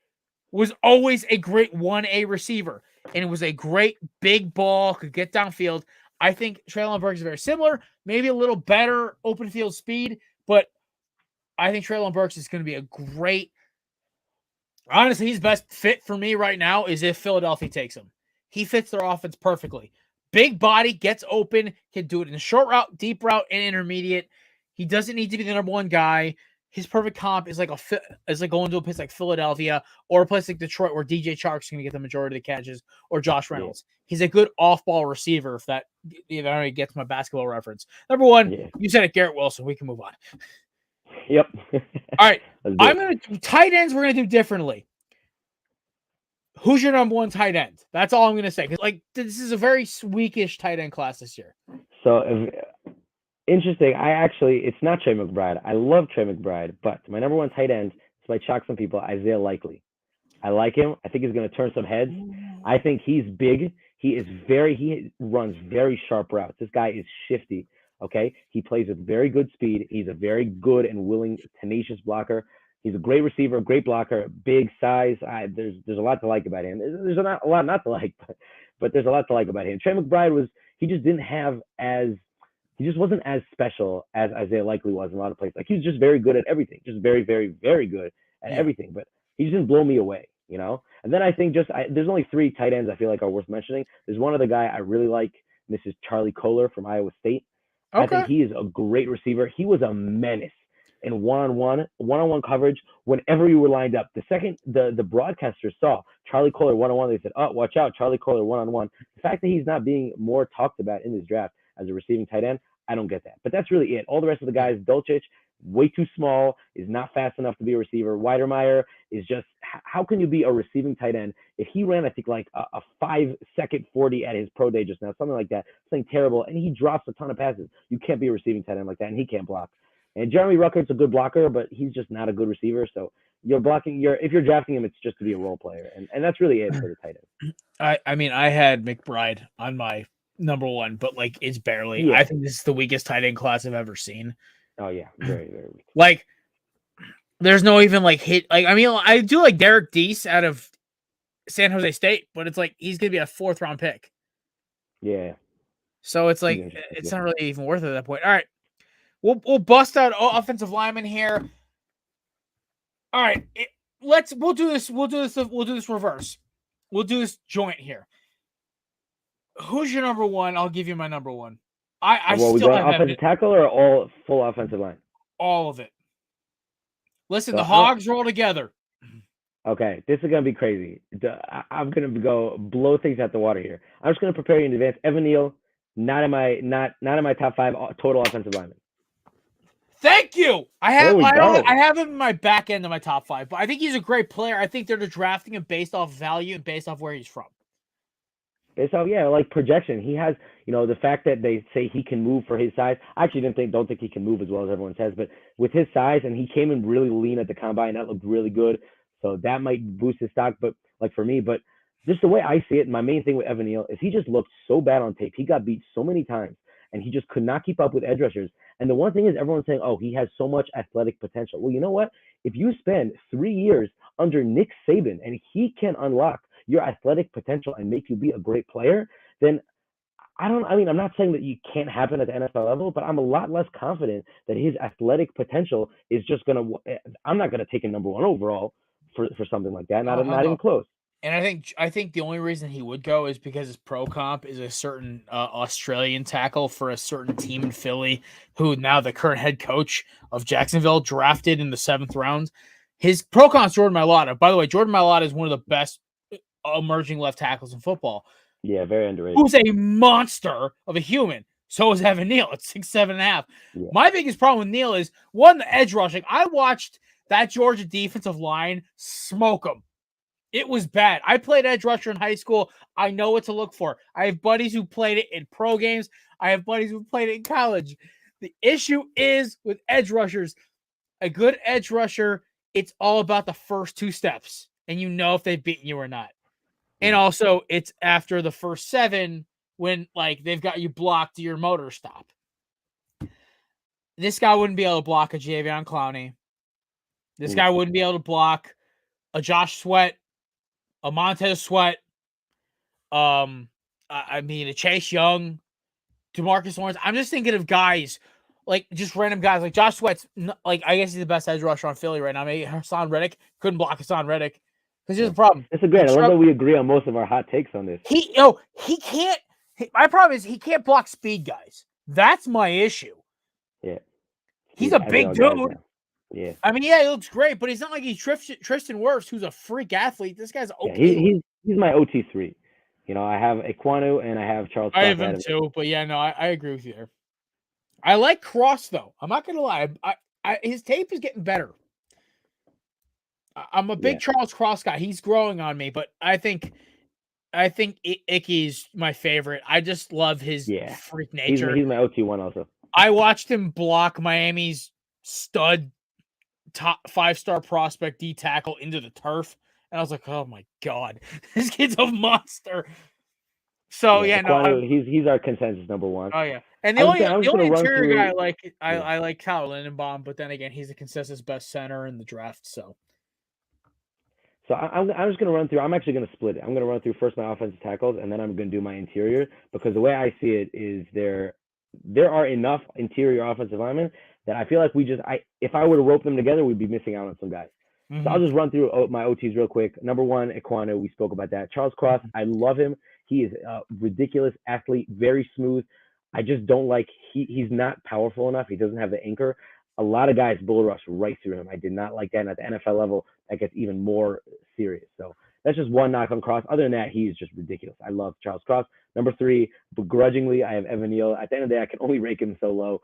was always a great 1A receiver, and it was a great big ball, could get downfield. I think Treylon Burks is very similar, maybe a little better open field speed, but I think Treylon Burks is going to be a great. Honestly, his best fit for me right now is if Philadelphia takes him. He fits their offense perfectly. Big body, gets open, can do it in a short route, deep route, and intermediate. He doesn't need to be the number one guy. his perfect comp is like going to a place like Philadelphia or a place like Detroit where DJ Chark's going to get the majority of the catches, or Josh Reynolds. He's a good off-ball receiver. If that already gets my basketball reference. Number one, you said it, Garrett Wilson. We can move on. Yep. All right, I'm going to tight ends. We're going to do differently. Who's your number one tight end? That's all I'm going to say. Because this is a very weakish tight end class this year. So interesting. It's not Trey McBride. I love Trey McBride, but my number one tight end, this might shock some people, Isaiah Likely. I like him. I think he's going to turn some heads. I think he's big. He runs very sharp routes. This guy is shifty. Okay. He plays with very good speed. He's a very good and willing, tenacious blocker. He's a great receiver, great blocker, big size. There's a lot to like about him. There's a lot not to like, but there's a lot to like about him. Trey McBride he just wasn't as special as Isaiah Likely was in a lot of places. Like, he was just very good at everything, just very, very, very good at everything. But he just didn't blow me away, you know? And then I think there's only 3 tight ends I feel like are worth mentioning. There's one other guy I really like. This is Charlie Kohler from Iowa State. Okay. I think he is a great receiver. He was a menace in one-on-one coverage whenever you were lined up. The second the broadcasters saw Charlie Kohler one-on-one, they said, oh, watch out, Charlie Kohler one-on-one. The fact that he's not being more talked about in this draft as a receiving tight end, I don't get that. But that's really it. All the rest of the guys, Dulcich, way too small, is not fast enough to be a receiver. Weidermeyer is just, how can you be a receiving tight end if he ran, I think, like a 5-second 40 at his pro day just now, something like that, something terrible, and he drops a ton of passes. You can't be a receiving tight end like that, and he can't block. And Jeremy Ruckert's a good blocker, but he's just not a good receiver. So if you're drafting him, it's just to be a role player. And that's really it for the tight end. I mean, I had McBride on my number one, but it's barely. Yeah. I think this is the weakest tight end class I've ever seen. Oh yeah, very, very weak. There's no even hit. I mean, I do like Derek Deese out of San Jose State, but it's he's gonna be a 4th round pick. Yeah. So it's it's not really even worth it at that point. All right, we'll bust out offensive lineman here. All right, we'll do this reverse. We'll do this joint here. Who's your number one? I'll give you my number one. We got offensive tackle or all full offensive line? All of it. Listen, the Hogs roll together. Okay, this is gonna be crazy. I'm gonna go blow things out the water here. I'm just gonna prepare you in advance. Evan Neal, not in my top 5 total offensive linemen. Thank you. I have him in my back end of my top 5, but I think he's a great player. I think they're drafting him based off value and based off where he's from. Based off, like projection. He has, the fact that they say he can move for his size. I actually don't think he can move as well as everyone says, but with his size, and he came in really lean at the combine, that looked really good. So that might boost his stock, but for me, but just the way I see it, my main thing with Evan Neal is he just looked so bad on tape. He got beat so many times, and he just could not keep up with edge rushers. And the one thing is, everyone's saying, oh, he has so much athletic potential. Well, you know what? If you spend 3 years under Nick Saban and he can unlock your athletic potential and make you be a great player, then I'm not saying that you can't happen at the NFL level, but I'm a lot less confident that his athletic potential is just I'm not going to take a number 1 overall for something like that. Not even close. And I think the only reason he would go is because his pro comp is a certain Australian tackle for a certain team in Philly, who now the current head coach of Jacksonville drafted in the 7th round. His pro comp is Jordan Mailata. By the way, Jordan Mailata is one of the best emerging left tackles in football. Yeah, very underrated. Who's a monster of a human. So is Evan Neal at 6'7.5". Yeah. My biggest problem with Neal is, one, the edge rushing. I watched that Georgia defensive line smoke him. It was bad. I played edge rusher in high school. I know what to look for. I have buddies who played it in pro games. I have buddies who played it in college. The issue is with edge rushers, a good edge rusher, it's all about the first 2 steps, and you know if they've beaten you or not. And also, it's after the first 7 when they've got you blocked to your motor stop. This guy wouldn't be able to block a Javion Clowney. This guy wouldn't be able to block a Josh Sweat, a Montez Sweat, a Chase Young, DeMarcus Lawrence. I'm just thinking of guys, just random guys. Like Josh Sweat's, I guess he's the best edge rusher on Philly right now. Maybe Hassan Reddick couldn't block Hassan Reddick. Because here's the problem. It's great. I love that we agree on most of our hot takes on this. He can't. My problem is he can't block speed guys. That's my issue. Yeah. He's a big dude. Yeah. I mean, yeah, he looks great, but he's not like he's Tristan Wirfs, who's a freak athlete. This guy's Yeah, okay. he's my OT3. You know, I have Equanu and I have Charles I Cross have ahead him of it. too, but yeah, no, I agree with you there. I like Cross though. I'm not gonna lie. His tape is getting better. I'm a Yeah, big Charles Cross guy. He's growing on me, but I think Icky's my favorite. I just love his yeah. freak He's nature. my OT1 also. I watched him block Miami's stud top 5-star prospect D tackle into the turf, and I was like, oh my god, this kid's a monster. So Yeah, yeah, no, Equanu, he's our consensus number one. oh yeah, and I was gonna, I was the only gonna run interior guy through. Yeah. I like Kyle Lindenbaum, but then again, he's a consensus best center in the draft. So So I'm just gonna run through. I'm actually gonna split it. I'm gonna run through first my offensive tackles, and then I'm gonna do my interior because the way I see it is there are enough interior offensive linemen that I feel like if I were to rope them together, we'd be missing out on some guys. So I'll just run through my OTs real quick. Number one, Equanu. We spoke about that. Charles Cross. I love him. He is a ridiculous athlete, very smooth. I just don't like he's not powerful enough. He doesn't have the anchor. A lot of guys bull rush right through him. I did not like that. And at the NFL level, that gets even more serious. So that's just one knock on Cross. Other than that, he's just ridiculous. I love Charles Cross. Number three, begrudgingly, I have Evan Neal. At the end of the day, I can only rake him so low.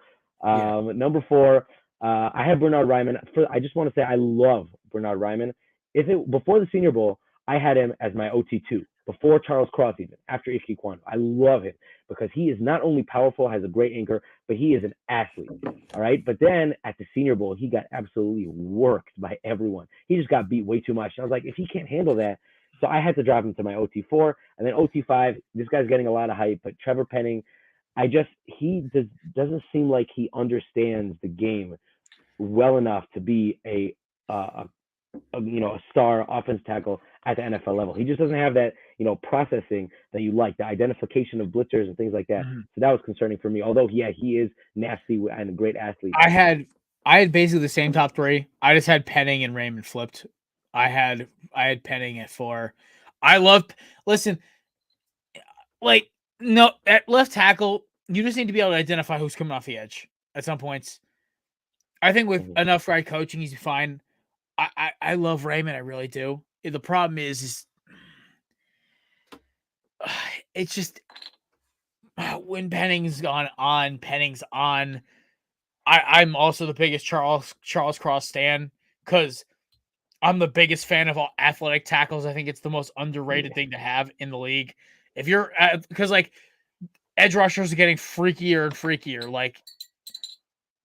Number four, I have Bernard Ryman. I just want to say I love Bernard Ryman. Before the Senior Bowl, I had him as my OT2 before Charles Cross even after Ickey Kwan. I love him because he is not only powerful, has a great anchor, but he is an athlete. All right. But then at the Senior Bowl, he got absolutely worked by everyone. He just got beat way too much. And I was like, if he can't handle that, so I had to drop him to my OT4 and then OT5. This guy's getting a lot of hype, but Trevor Penning, doesn't seem like he understands the game well enough to be a star offense tackle at the NFL level. He just doesn't have that processing that you like, the identification of blitzers and things like that. So that was concerning for me. Although he is nasty and a great athlete. I had basically the same top three. I just had Penning and Raymond flipped. I had Penning at 4. Listen, like no at left tackle, you just need to be able to identify who's coming off the edge at some points. I think with enough right coaching, he's fine. I love Raymond, I really do. The problem is it's just when Penning's Penning's on. I'm also the biggest Charles Cross stan because I'm the biggest fan of all athletic tackles. I think it's the most underrated thing to have in the league. If you're because like edge rushers are getting freakier and freakier. Like,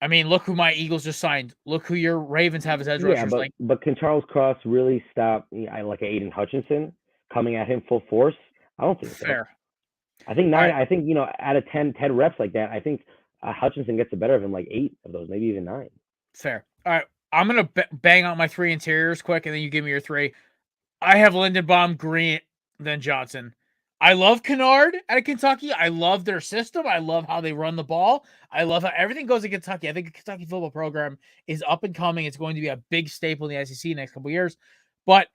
I mean, look who my Eagles just signed. Look who your Ravens have as edge rushers. But can Charles Cross really stop like Aiden Hutchinson coming at him full force? I don't think fair. So. I think 9. Right. I think out of 10 reps like that, I think Hutchinson gets the better of him like 8 of those, maybe even 9. Fair. All right, I'm gonna bang out my 3 interiors quick, and then you give me your 3. I have Lindenbaum, Green, then Johnson. I love Kennard out of Kentucky. I love their system. I love how they run the ball. I love how everything goes in Kentucky. I think the Kentucky football program is up and coming. It's going to be a big staple in the SEC next couple of years. But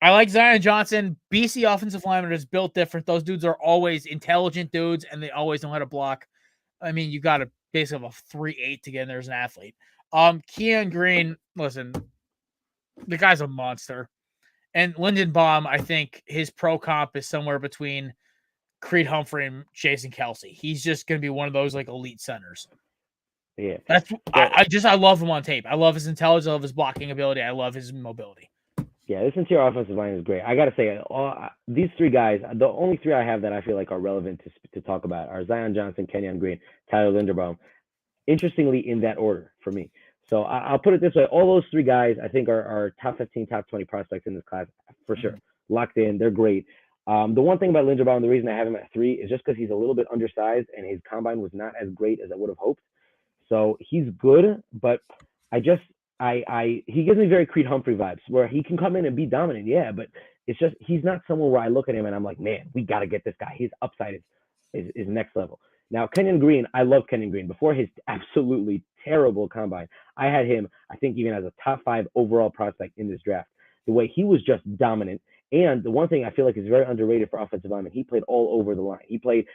I like Zion Johnson. BC offensive lineman is built different. Those dudes are always intelligent dudes, and they always know how to block. I mean, you got to basically have a 3.8 to get in there as an athlete. Keon Green, listen, the guy's a monster. And Lindenbaum, I think his pro comp is somewhere between Creed Humphrey and Jason Kelsey. He's just going to be one of those like elite centers. Yeah. I love him on tape. I love his intelligence. I love his blocking ability. I love his mobility. Yeah, this interior offensive line is great. I got to say, these 3 guys, the only 3 I have that I feel like are relevant to talk about are Zion Johnson, Kenyon Green, Tyler Linderbaum. Interestingly, in that order for me. So I'll put it this way. All those 3 guys, I think, are top 15, top 20 prospects in this class for sure. Locked in. They're great. The one thing about Linderbaum, the reason I have him at 3 is just because he's a little bit undersized and his combine was not as great as I would have hoped. So he's good, but he gives me very Creed Humphrey vibes where he can come in and be dominant. Yeah, but it's just he's not someone where I look at him and I'm like, man, we got to get this guy. His upside is next level. Now, Kenyon Green, I love Kenyon Green. Before his absolutely terrible combine, I had him, I think, even as a top 5 overall prospect in this draft. The way he was just dominant. And the one thing I feel like is very underrated for offensive linemen, he played all over the line. He played,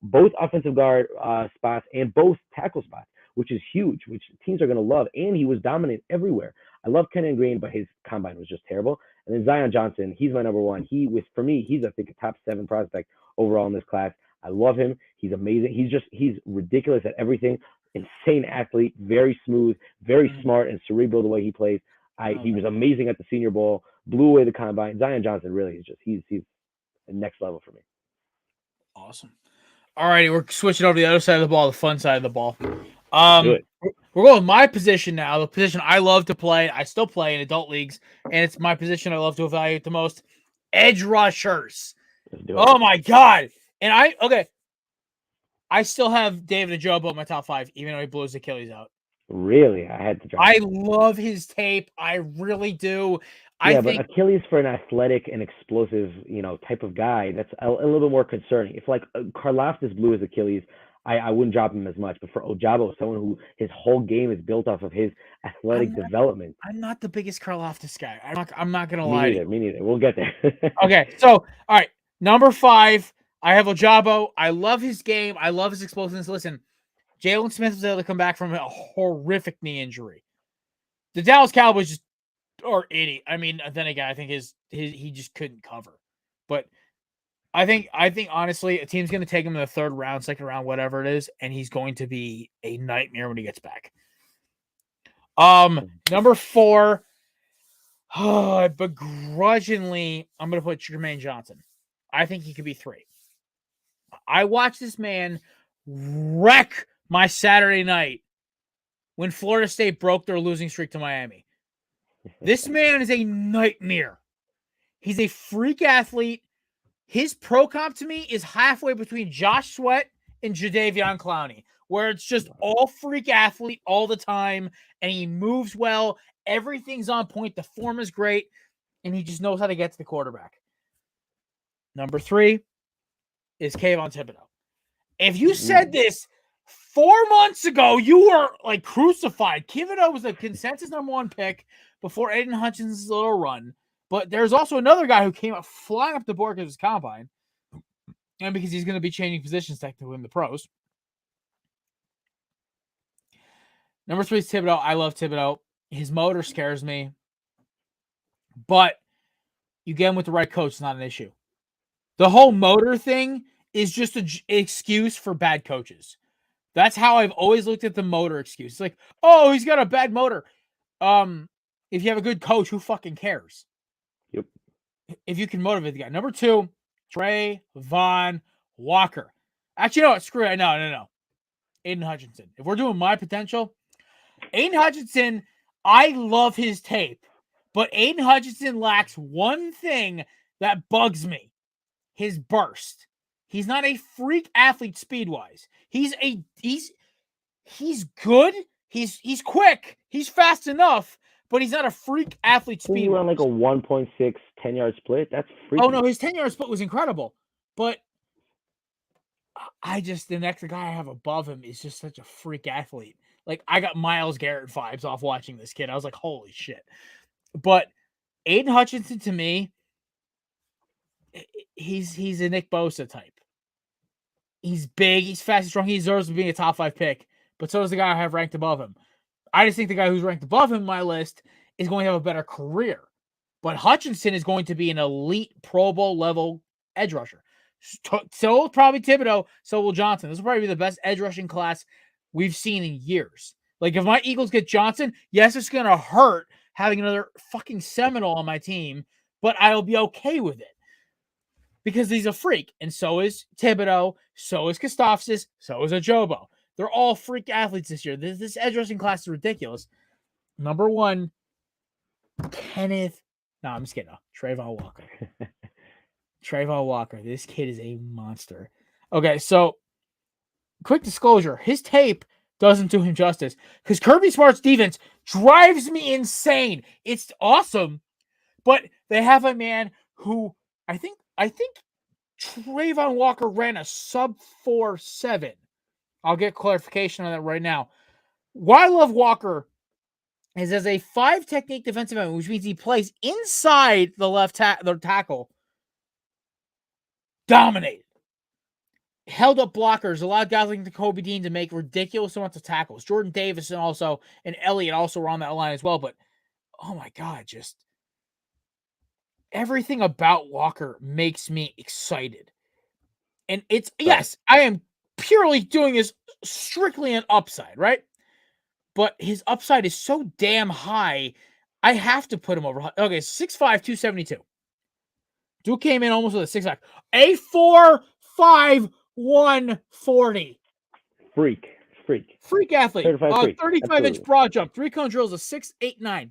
both offensive guard spots and both tackle spots, which is huge, which teams are going to love. And he was dominant everywhere. I love Kenan Green, but his combine was just terrible. And then Zion Johnson, he's my number one. For me, he's I think a top 7 prospect overall in this class. I love him. He's amazing. He's ridiculous at everything. Insane athlete, very smooth, very smart and cerebral the way he plays. He was amazing at the Senior Bowl, blew away the combine. Zion Johnson really is he's the next level for me. Awesome. All righty, we're switching over to the other side of the ball, the fun side of the ball. Do it. We're going with my position now, the position I love to play. I still play in adult leagues, and it's my position I love to evaluate the most. Edge rushers. Oh my God. And I still have David Njoku in my top 5, even though he blew his Achilles out. Really? I had to drop I him. love his tape. I really do. Yeah, I think but Achilles for an athletic and explosive, type of guy, that's a little bit more concerning. If like Karlaftis blew his Achilles, I wouldn't drop him as much. But for Ojabo, someone who his whole game is built off of his athletic development. I'm not the biggest Karlaftis guy. I'm not gonna lie to you. Me neither. We'll get there. Okay, so all right, number 5, I have Ojabo. I love his game. I love his explosiveness. Listen, Jalen Smith was able to come back from a horrific knee injury. The Dallas Cowboys are idiot. I mean, then again, I think he just couldn't cover. But I think honestly, a team's going to take him in the 3rd round, 2nd round, whatever it is, and he's going to be a nightmare when he gets back. Number 4, begrudgingly, I'm going to put Jermaine Johnson. I think he could be 3. I watched this man wreck my Saturday night when Florida State broke their losing streak to Miami. This man is a nightmare. He's a freak athlete. His pro comp to me is halfway between Josh Sweat and Jadeveon Clowney, where it's just all freak athlete all the time, and he moves well. Everything's on point. The form is great, and he just knows how to get to the quarterback. Number 3 is Kayvon Thibodeau. If you said this 4 months ago, you were like crucified. Thibodeau was a consensus number 1 pick before Aiden Hutchinson's little run. But there's also another guy who came up flying up the board because of his combine, and because he's going to be changing positions technically in the pros. Number 3 is Thibodeau. I love Thibodeau. His motor scares me. But you get him with the right coach, it's not an issue. The whole motor thing is just an excuse for bad coaches. That's how I've always looked at the motor excuse. It's like, oh, he's got a bad motor. If you have a good coach, who fucking cares? Yep. If you can motivate the guy. Number 2, Trayvon Walker. Actually, no, screw it. No. Aiden Hutchinson. If we're doing my potential, Aiden Hutchinson, I love his tape, but Aiden Hutchinson lacks one thing that bugs me: his burst. He's not a freak athlete speed-wise. He's good. He's quick. He's fast enough, but he's not a freak athlete speed-wise. He ran like a 1.6 10-yard split. That's freaky. Oh no, his 10-yard split was incredible, but the next guy I have above him is just such a freak athlete. Like, I got Myles Garrett vibes off watching this kid. I was like, holy shit. But Aiden Hutchinson, to me, he's a Nick Bosa type. He's big, he's fast, he's strong, he deserves being a top 5 pick, but so does the guy I have ranked above him. I just think the guy who's ranked above him in my list is going to have a better career. But Hutchinson is going to be an elite Pro Bowl level edge rusher. So will probably Thibodeau, so will Johnson. This will probably be the best edge rushing class we've seen in years. Like, if my Eagles get Johnson, yes, it's going to hurt having another fucking Seminole on my team, but I'll be okay with it. Because he's a freak, and so is Thibodeau, so is Kostofsis, so is Ojabo. They're all freak athletes this year. This edge rushing class is ridiculous. Number 1, Kenneth. No, I'm just kidding. No, Trayvon Walker. Trayvon Walker. This kid is a monster. Okay, so quick disclosure. His tape doesn't do him justice because Kirby Smart's defense drives me insane. It's awesome, but they have a man who I think Trayvon Walker ran a sub 4.7. I'll get clarification on that right now. Why I love Walker is as a 5 technique defensive end, which means he plays inside the left tackle. Dominated. held up blockers, allowed guys like Kobe Dean to make ridiculous amounts of tackles. Jordan Davis and Elliott also were on that line as well. But oh my God, just everything about Walker makes me excited. And it's yes, I am purely doing this strictly an upside, right? But his upside is so damn high, I have to put him over. Okay, 6'5", 272. Duke came in almost with a 6'5". A 4'5", 140. Freak. Freak athlete. Certified freak. 35-inch broad jump. 3-cone drills a 6.89.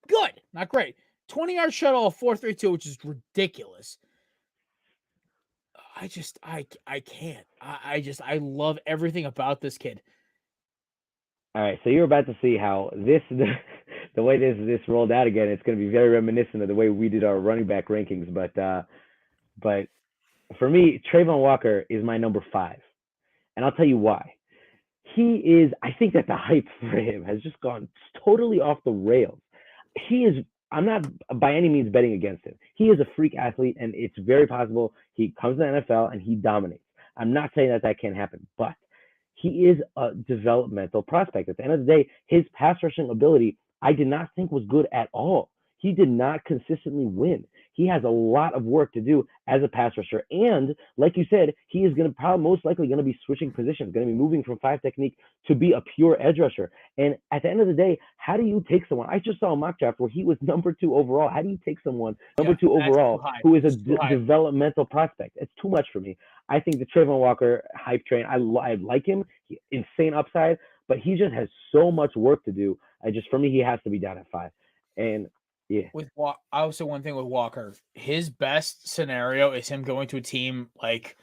Good. Not great. 20-yard shuttle of 4.32, which is ridiculous. I can't. I love everything about this kid. All right, so you're about to see how the way this rolled out again. It's going to be very reminiscent of the way we did our running back rankings. But for me, Trayvon Walker is my number 5, and I'll tell you why. He is. I think that the hype for him has just gone totally off the rails. He is. I'm not by any means betting against him. He is a freak athlete, and it's very possible he comes to the NFL and he dominates. I'm not saying that can't happen, but he is a developmental prospect. At the end of the day, his pass rushing ability, I did not think was good at all. He did not consistently win. He has a lot of work to do as a pass rusher. And like you said, he is going to probably most likely going to be switching positions, going to be moving from 5 technique to be a pure edge rusher. And at the end of the day, how do you take someone? I just saw a mock draft where he was number 2 overall. How do you take someone number 2 overall who is a developmental prospect? It's too much for me. I think the Trayvon Walker hype train, I like him. Insane upside, but he just has so much work to do. For me, he has to be down at 5. And yeah. I would say one thing with Walker, his best scenario is him going to a team like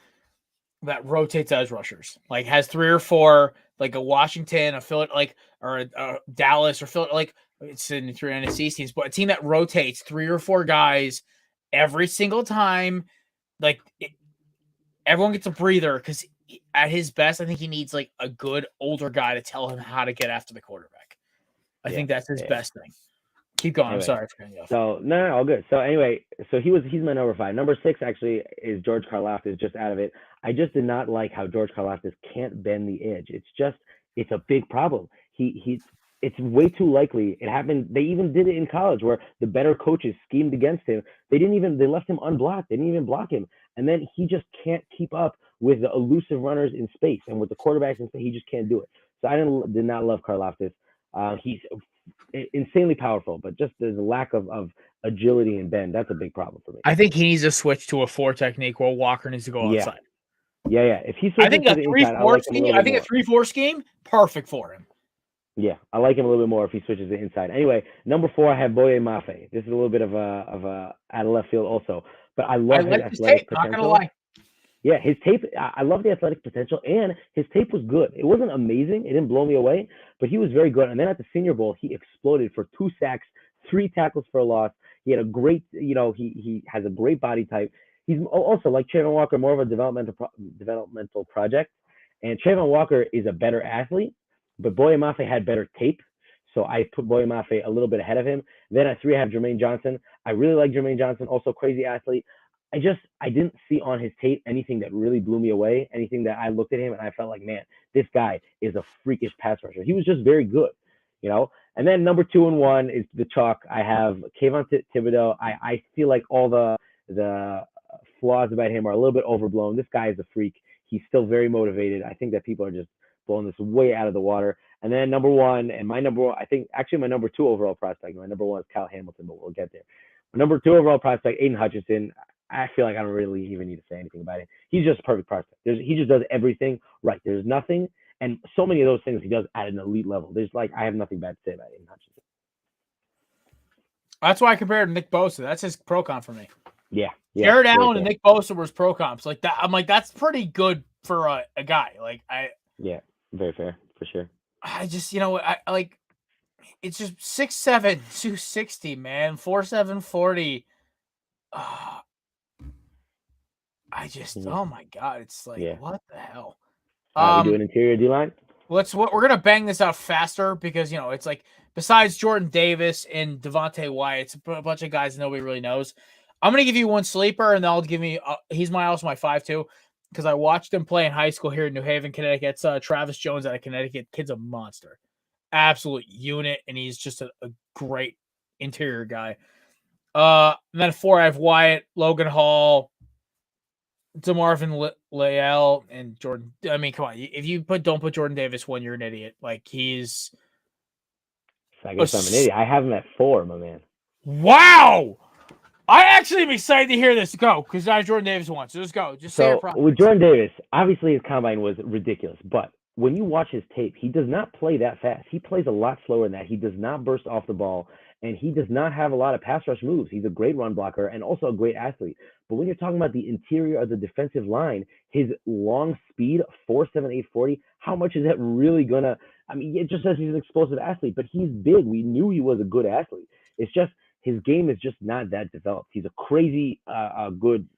that rotates edge rushers, like has 3 or 4, like a Washington, a Philly, or a Dallas or Philly, like it's in 3 NFC teams, but a team that rotates 3 or 4 guys every single time. Everyone gets a breather because at his best, I think he needs like a good older guy to tell him how to get after the quarterback. I think that's his best thing. Keep going. Anyway, I'm sorry for cutting you off. So no, all good. So anyway, he's my number 5. Number 6 actually is George Karlaftis, just out of it. I just did not like how George Karlaftis can't bend the edge. It's a big problem. It's way too likely. It happened. They even did it in college where the better coaches schemed against him. They left him unblocked. They didn't even block him. And then he just can't keep up with the elusive runners in space and with the quarterbacks in space. He just can't do it. So I did not love Karlaftis. He's insanely powerful, but just there's a lack of agility and bend. That's a big problem for me. I think he needs to switch to a 4 technique while Walker needs to go outside. Yeah. If he I think a 3-4 scheme, I think a 3-4 scheme, perfect for him. Yeah, I like him a little bit more if he switches to inside. Anyway, number 4, I have Boye Mafe. This is a little bit of a out of left field also, but I love his athletic potential. Not gonna lie. Yeah, his tape, I love the athletic potential, and his tape was good. It wasn't amazing. It didn't blow me away, but he was very good. And then at the Senior Bowl, he exploded for 2 sacks, 3 tackles for a loss. He had a great, he has a great body type. He's also, like Trayvon Walker, more of a developmental project. And Trayvon Walker is a better athlete, but Boye Mafe had better tape. So I put Boye Mafe a little bit ahead of him. Then at 3, I have Jermaine Johnson. I really like Jermaine Johnson, also crazy athlete. I didn't see on his tape anything that really blew me away, anything that I looked at him and I felt like, man, this guy is a freakish pass rusher. He was just very good, And then number 2 and 1 is the chalk. I have Kayvon Thibodeau. I feel like all the flaws about him are a little bit overblown. This guy is a freak. He's still very motivated. I think that people are just blowing this way out of the water. And then number 1, and my number 1, I think actually my number 2 overall prospect. My number 1 is Kyle Hamilton, but we'll get there. My number 2 overall prospect, Aiden Hutchinson. I feel like I don't really even need to say anything about it. He's just a perfect prospect. He just does everything right. There's nothing, and so many of those things he does at an elite level. I have nothing bad to say about Aiden Hutchinson. That's why I compared him to Nick Bosa. That's his pro comp for me. Yeah. Jared Allen and Nick Bosa was pro comps like that. I'm like, that's pretty good for a guy. Yeah, very fair for sure. I just, it's just 6'7", 260, man, 4'7", 40. Oh my God, it's like, what the hell? We do an interior D-line? We're going to bang this out faster because, it's like, besides Jordan Davis and Devontae Wyatt, it's a bunch of guys nobody really knows. I'm going to give you one sleeper, and then I'll give me, he's also my 5-2. because I watched him play in high school here in New Haven, Connecticut. Travis Jones out of Connecticut. Kid's a monster. Absolute unit, and he's just a great interior guy. And then 4, I have Wyatt, Logan Hall, DeMarvin Leal, and Jordan. I mean, come on. If you don't put Jordan Davis 1, you're an idiot. Like, he's... I guess I'm an idiot. I have him at 4, my man. Wow! I actually am excited to hear this go, because now Jordan Davis won. So let's go. Just say your problem. With Jordan Davis, obviously his combine was ridiculous, but when you watch his tape, he does not play that fast. He plays a lot slower than that. He does not burst off the ball, and he does not have a lot of pass rush moves. He's a great run blocker and also a great athlete. But when you're talking about the interior of the defensive line, his long speed, 4.78 40, how much is that really gonna? I mean, it just says he's an explosive athlete, but he's big. We knew he was a good athlete. It's just his game is just not that developed. He's a crazy, good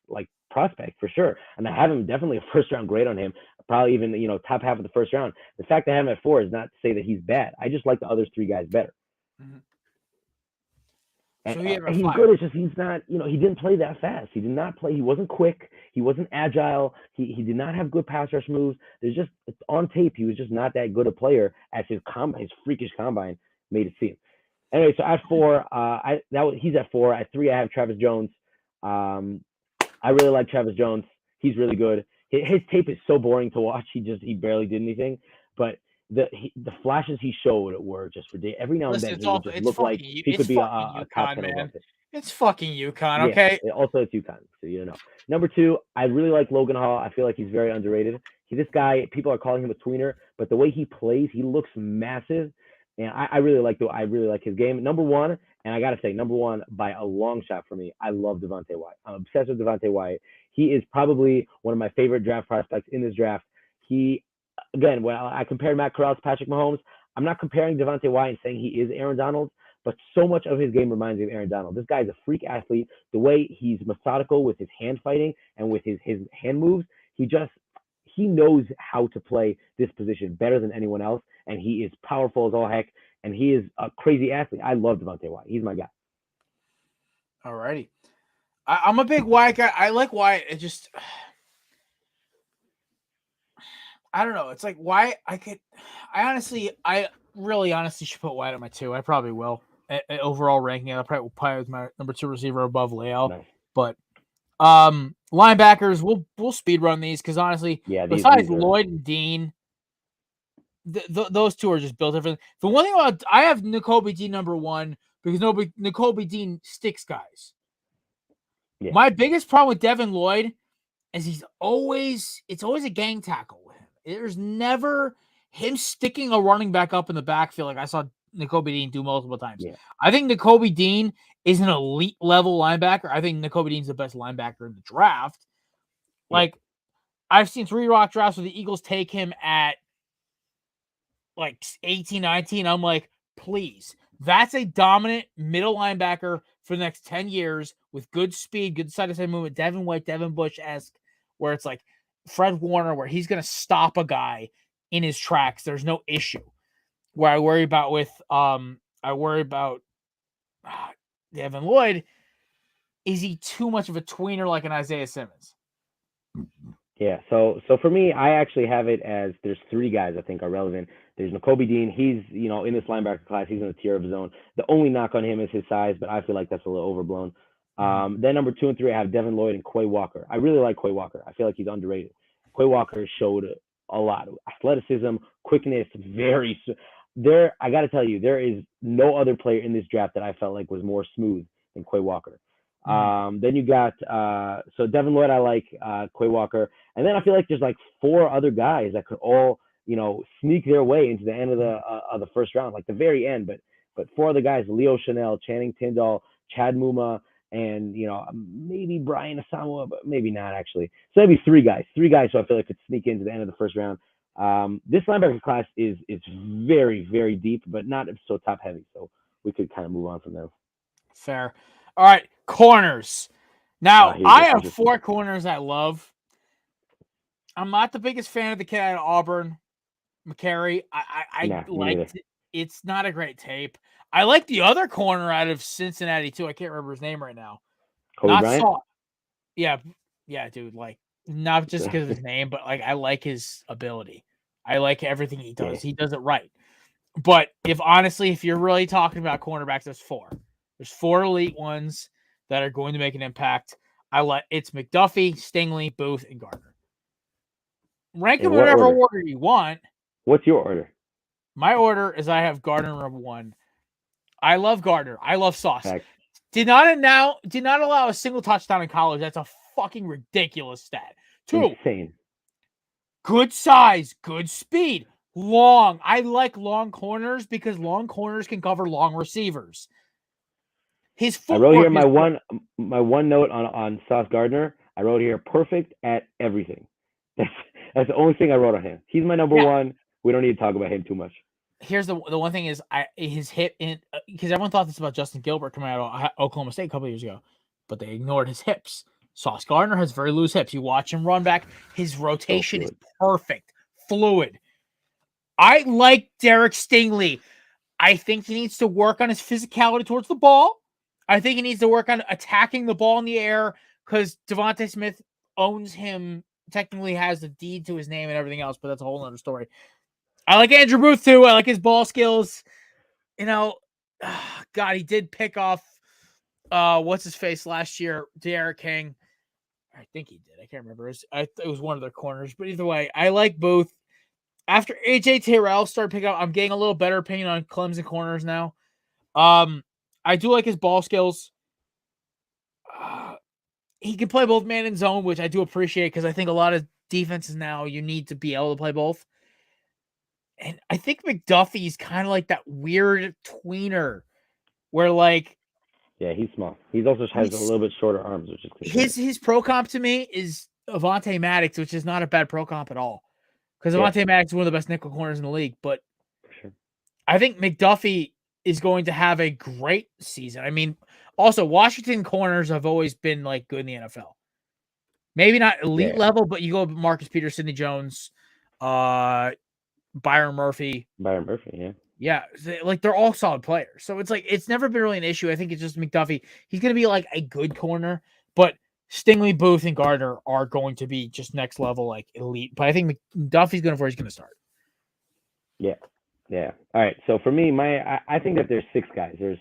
prospect for sure, and I have him definitely a first round grade on him. Probably even top half of the first round. The fact that I have him at 4 is not to say that he's bad. I just like the other 3 guys better. Mm-hmm. And So he's good. It's just he's not. He didn't play that fast. He did not play. He wasn't quick. He wasn't agile. He did not have good pass rush moves. It's on tape. He was just not that good a player as his freakish combine made it seem. Anyway, so at 4, he's at 4. At 3, I have Travis Jones. I really like Travis Jones. He's really good. His tape is so boring to watch. He barely did anything. But the flashes he showed were just ridiculous. Every now and then he would just look like he could be a top 10 offense. It's fucking UConn, okay? Yeah, also it's UConn, so you don't know. Number 2, I really like Logan Hall. I feel like he's very underrated. This guy, people are calling him a tweener, but the way he plays, he looks massive. And I really like his game. Number 1, and I gotta say, number 1 by a long shot for me. I love Devontae Wyatt. I'm obsessed with Devontae Wyatt. He is probably one of my favorite draft prospects in this draft. Again, when I compared Matt Corral to Patrick Mahomes, I'm not comparing Devontae Wyatt and saying he is Aaron Donald, but so much of his game reminds me of Aaron Donald. This guy's a freak athlete. The way he's methodical with his hand fighting and with his hand moves, he knows how to play this position better than anyone else, and he is powerful as all heck, and he is a crazy athlete. I love Devontae Wyatt. He's my guy. All righty. I'm a big Wyatt guy. I like Wyatt. It just... I don't know. It's like Wyatt. I really honestly should put Wyatt at my 2. I probably will. Overall ranking, I probably will play with my number 2 receiver above Leal. Nice. But linebackers, we'll speed run these because honestly, besides Lloyd and Dean, those 2 are just built different. The one thing about I have Nakobe Dean number 1 because Nakobe Dean sticks guys. Yeah. My biggest problem with Devin Lloyd is it's always a gang tackle with him. There's never him sticking a running back up in the backfield like I saw Nakobe Dean do multiple times. Yeah. I think Nakobe Dean is an elite level linebacker. I think Nakobe Dean's the best linebacker in the draft. Yeah. Like, I've seen 3 rock drafts where the Eagles take him at like 18, 19. I'm like, please. That's a dominant middle linebacker for the next 10 years with good speed, good side-to-side movement, Devin White, Devin Bush-esque, where it's like Fred Warner, where he's going to stop a guy in his tracks. There's no issue. Where I worry about Devin Lloyd, is he too much of a tweener like an Isaiah Simmons? Yeah, so for me, I actually have it as there's 3 guys I think are relevant. There's Nakobe Dean. He's, in this linebacker class, he's in a tier of his own. The only knock on him is his size, but I feel like that's a little overblown. Then number 2 and 3, I have Devin Lloyd and Quay Walker. I really like Quay Walker. I feel like he's underrated. Quay Walker showed a lot of athleticism, quickness, I got to tell you, there is no other player in this draft that I felt like was more smooth than Quay Walker. Then you got, so Devin Lloyd, I like, Quay Walker. And then I feel like there's like 4 other guys that could all, sneak their way into the end of the first round, like the very end. But 4 other guys, Leo Chanel, Channing Tindall, Chad Muma, and, maybe Brian Asamoah, but maybe not actually. So maybe 3 guys who I feel like could sneak into the end of the first round. This linebacker class is very, very deep, but not so top heavy. So we could kind of move on from there. Fair. All right, corners. Now, I have 4 corners I love. I'm not the biggest fan of the kid out of Auburn, McCary. I liked it. It's not a great tape. I like the other corner out of Cincinnati, too. I can't remember his name right now. Kobe Bryant? Yeah, dude. Like, not just because of his name, but like I like his ability. I like everything he does. Yeah. He does it right. But if you're really talking about cornerbacks, there's four. There's four elite ones that are going to make an impact. It's McDuffie, Stingley, Booth, and Gardner. Rank them In in what whatever order? order you want. What's your order? My order is I have Gardner number one. I love Gardner. I love Sauce. Facts. Did not allow a single touchdown in college. That's a fucking ridiculous stat. 2, Insane. good size, good speed, long. I like long corners because long corners can cover long receivers. His I wrote footwork here is my one note on Sauce Gardner. I wrote here perfect at everything. That's the only thing I wrote on him. He's my number one. We don't need to talk about him too much. Here's the one thing is his hip in because everyone thought this about Justin Gilbert coming out of Oklahoma State a couple of years ago, but they ignored his hips. Sauce Gardner has very loose hips. You watch him run back, his rotation is perfect, fluid. I like Derek Stingley. I think he needs to work on his physicality towards the ball. I think he needs to work on attacking the ball in the air because Devontae Smith owns him, technically has the deed to his name and everything else, but that's a whole other story. I like Andrew Booth too. I like his ball skills. God, he did pick off what's his face last year, Derek King. I think he did. I can't remember. It was one of their corners, but either way, I like Booth. After AJ Terrell started picking up, I'm getting a little better opinion on Clemson corners now. I do like his ball skills. He can play both man and zone, which I do appreciate because I think a lot of defenses now you need to be able to play both. And I think McDuffie's kind of like that weird tweener where like he's small. He also has a little bit shorter arms, which is his pro comp to me is Avonte Maddox, which is not a bad pro comp at all. Because Avonte Maddox is one of the best nickel corners in the league. But for sure. I think McDuffie is going to have a great season. I mean, also Washington corners have always been like good in the NFL. Maybe not elite level, but you go Marcus Peters, Sidney Jones, Byron Murphy. Yeah, like they're all solid players. So it's like it's never been really an issue. I think it's just McDuffie. He's going to be like a good corner, but Stingley, Booth, and Gardner are going to be just next level, like elite. But I think McDuffie's going to where he's going to start. Yeah. All right. So for me, I think that there's 6 guys. There's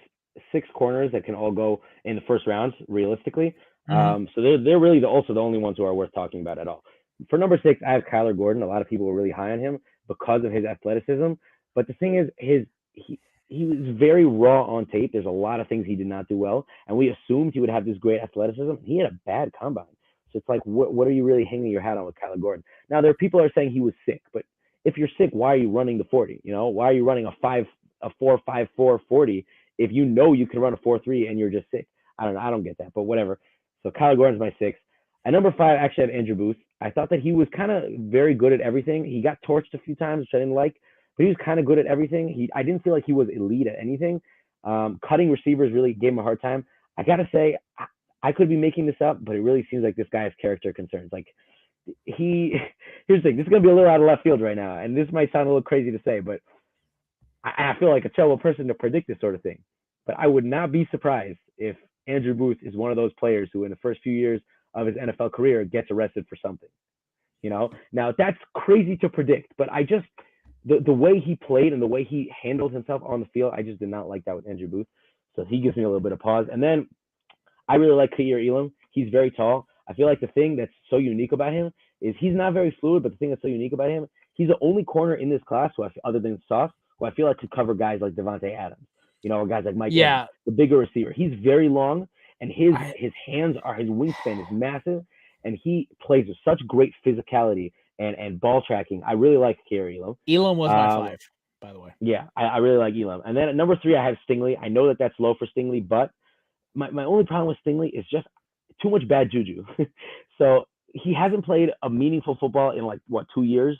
6 corners that can all go in the first rounds, realistically. So they're really also the only ones who are worth talking about at all. For number 6, I have Kyler Gordon. A lot of people were really high on him because of his athleticism. But the thing is, he was very raw on tape. There's a lot of things he did not do well, and we assumed he would have this great athleticism. He had a bad combine. So it's like, what are you really hanging your hat on with Kyler Gordon? Now, there are people who are saying he was sick, but if you're sick, why are you running the 40? Why are you running a 4.54 40 if you know you can run a 4.3 and you're just sick? I don't know. I don't get that, but whatever. So Kyler Gordon's my 6. At number 5, I actually have Andrew Booth. I thought that he was kind of very good at everything. He got torched a few times, which I didn't like, but he was kind of good at everything. I didn't feel like he was elite at anything. Cutting receivers really gave him a hard time. I got to say, I could be making this up, but it really seems like this guy has character concerns. Like here's the thing. This is going to be a little out of left field right now, and this might sound a little crazy to say, but I feel like a terrible person to predict this sort of thing. But I would not be surprised if Andrew Booth is one of those players who in the first few years of his NFL career gets arrested for something. Now that's crazy to predict, but I just, the way he played and the way he handled himself on the field, I just did not like that with Andrew Booth. So he gives me a little bit of pause. And then I really like Ka'ir Elam. He's very tall. I feel like the thing that's so unique about him is he's not very fluid, but the thing that's so unique about him, he's the only corner in this class other than Sauce, who I feel like could cover guys like Devontae Adams, or guys like Mike Evans, the bigger receiver. He's very long, and his wingspan is massive, and he plays with such great physicality and ball tracking. I really like Ka'ir Elam. Elam was my 5, by the way. Yeah, I really like Elam. And then at number 3, I have Stingley. I know that that's low for Stingley, but my only problem with Stingley is just too much bad juju. So he hasn't played a meaningful football in 2 years.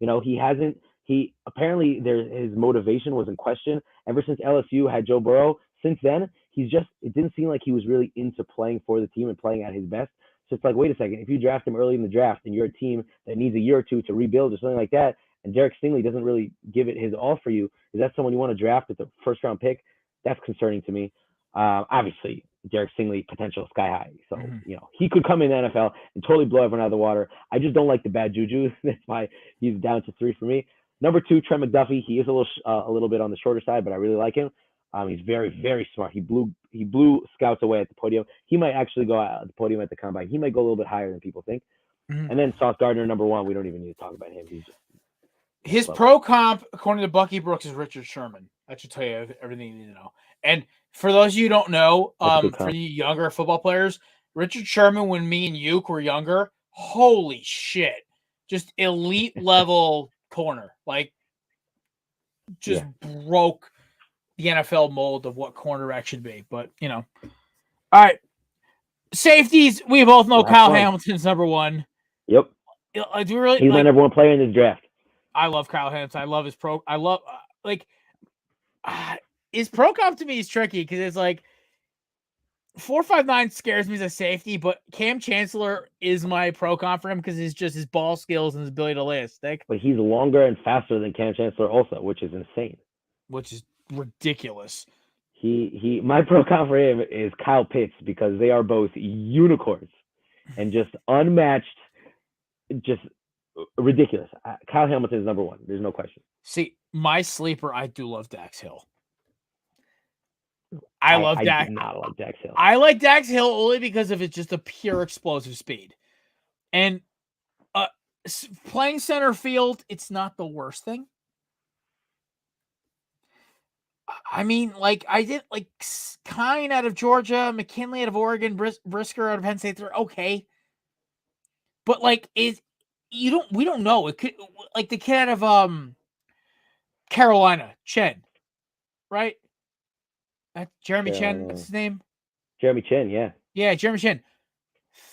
He apparently his motivation was in question ever since LSU had Joe Burrow. Since then, it didn't seem like he was really into playing for the team and playing at his best. So it's like, wait a second, if you draft him early in the draft and you're a team that needs a year or two to rebuild or something like that, and Derek Stingley doesn't really give it his all for you, is that someone you want to draft at the first round pick? That's concerning to me. Obviously, Derek Stingley potential sky high. So, he could come in the NFL and totally blow everyone out of the water. I just don't like the bad juju. That's why he's down to 3 for me. Number 2, Trent McDuffie. He is a little bit on the shorter side, but I really like him. He's very, very smart. He blew scouts away at the podium. He might actually go at the podium at the combine. He might go a little bit higher than people think. And then Sauce Gardner, number 1. We don't even need to talk about him. He's just his pro comp, according to Bucky Brooks, is Richard Sherman. That should tell you everything you need to know. And for those of you who don't know, for you younger football players, Richard Sherman, when me and Uke were younger, holy shit, just elite level corner, like just broke the NFL mold of what cornerback should be. But all right, safeties. We both know Kyle Hamilton's number 1. Yep. Do you really? He's my number 1 player in this draft. I love Kyle Hamilton. I love his pro. I love his pro comp to me is tricky because it's like 4.59 scares me as a safety, but Cam Chancellor is my pro comp for him because it's just his ball skills and his ability to lay a stick. But he's longer and faster than Cam Chancellor also, which is insane. Which is ridiculous. My pro comp for him is Kyle Pitts because they are both unicorns and just unmatched, just ridiculous. Kyle Hamilton is number 1. There's no question. See, my sleeper, I do love Dax Hill. I love Dax. I do not like Dax Hill. I like Dax Hill only because of it's just a pure explosive speed. And playing center field, it's not the worst thing. I mean, like I did like Kine out of Georgia, McKinley out of Oregon, Brisker out of Penn State. They're okay. But like we don't know. It could like the kid out of Carolina, Chen, right? Jeremy Chen, what's his name? Jeremy Chen, yeah. Yeah, Jeremy Chen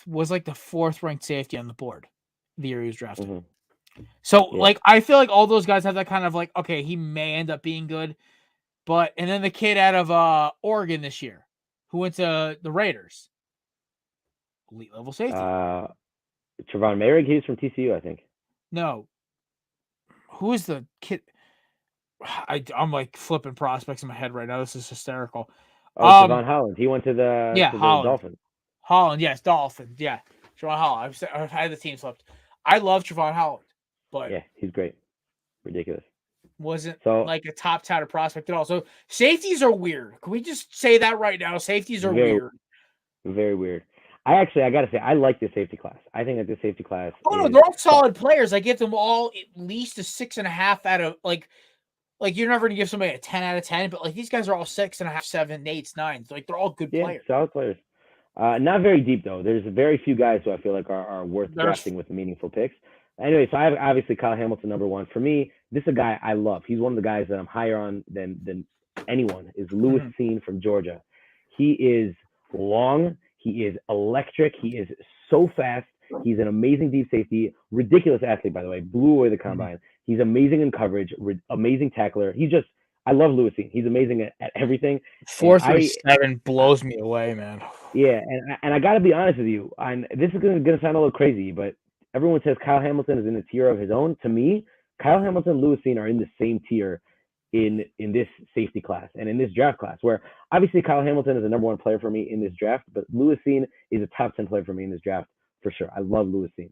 was like the 4th ranked safety on the board the year he was drafted. Mm-hmm. So like I feel like all those guys have that kind of like, okay, he may end up being good. And then the kid out of Oregon this year who went to the Raiders. Elite level safety. Trevon Moehrig, he's from TCU, I think. No. Who is the kid? I'm like flipping prospects in my head right now. This is hysterical. Javon Holland. He went to the Dolphins. Holland, yes, Dolphins. Yeah. Javon Holland. I've had the team flipped. I love Javon Holland, but yeah, he's great. Ridiculous. Wasn't like a top touted prospect at all. So safeties are weird. Can we just say that right now? Safeties are weird. Very weird. I gotta say, I like this safety class. I think that this safety class. Oh no, they're all solid players. I give them all at least a 6.5 out of like you're never gonna give somebody a 10 out of 10, but like these guys are all 6.5, 7, 8s, 9s. Like they're all good players. Solid players. Not very deep though. There's very few guys who I feel like are worth drafting with meaningful picks. Anyway, so I have obviously Kyle Hamilton number 1. For me, this is a guy I love. He's one of the guys that I'm higher on than anyone. Is Lewis Cine from Georgia. He is long. He is electric. He is so fast. He's an amazing deep safety. Ridiculous athlete, by the way. Blew away the combine. He's amazing in coverage. Amazing tackler. I love Lewis Cine. He's amazing at everything. 4.37 blows me away, man. Yeah, and I got to be honest with you. This is going to sound a little crazy, but everyone says Kyle Hamilton is in a tier of his own. To me, Kyle Hamilton and Lewis Cine are in the same tier in this safety class and in this draft class, where obviously Kyle Hamilton is the number 1 player for me in this draft, but Lewis Cine is a top 10 player for me in this draft for sure. I love Lewis Cine.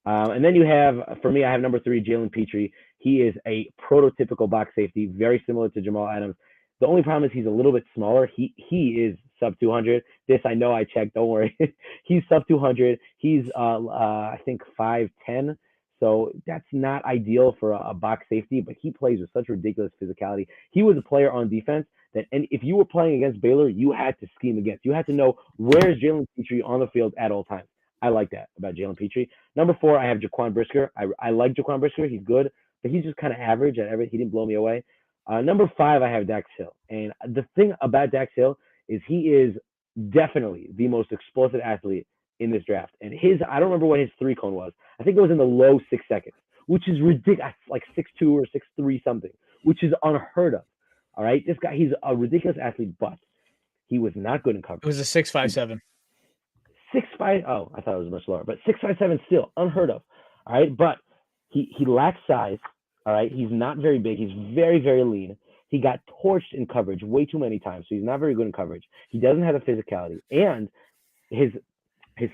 And then you have, for me, I have number 3, Jalen Petrie. He is a prototypical box safety, very similar to Jamal Adams. The only problem is he's a little bit smaller. He is sub 200. This I know I checked. Don't worry. He's sub 200. He's I think 5'10". So that's not ideal for a box safety, but he plays with such ridiculous physicality. He was a player on defense that, and if you were playing against Baylor, you had to scheme against. You had to know where's Jalen Petrie on the field at all times. I like that about Jalen Petrie. Number 4, I have Jaquan Brisker. I like Jaquan Brisker. He's good, but he's just kind of average at everything. He didn't blow me away. Number 5, I have Dax Hill. And the thing about Dax Hill is he is definitely the most explosive athlete in this draft. And I don't remember what his 3 cone was. I think it was in the low 6 seconds, which is ridiculous, like 6'2" or 6'3" something, which is unheard of. All right. This guy, he's a ridiculous athlete, but he was not good in coverage. It was a 6'5'7". 6'5". Oh, I thought it was much lower, but 6'5'7" still unheard of. All right. But he lacks size. All right. He's not very big. He's very, very lean. he got torched in coverage way too many times. So he's not very good in coverage. He doesn't have the physicality, and his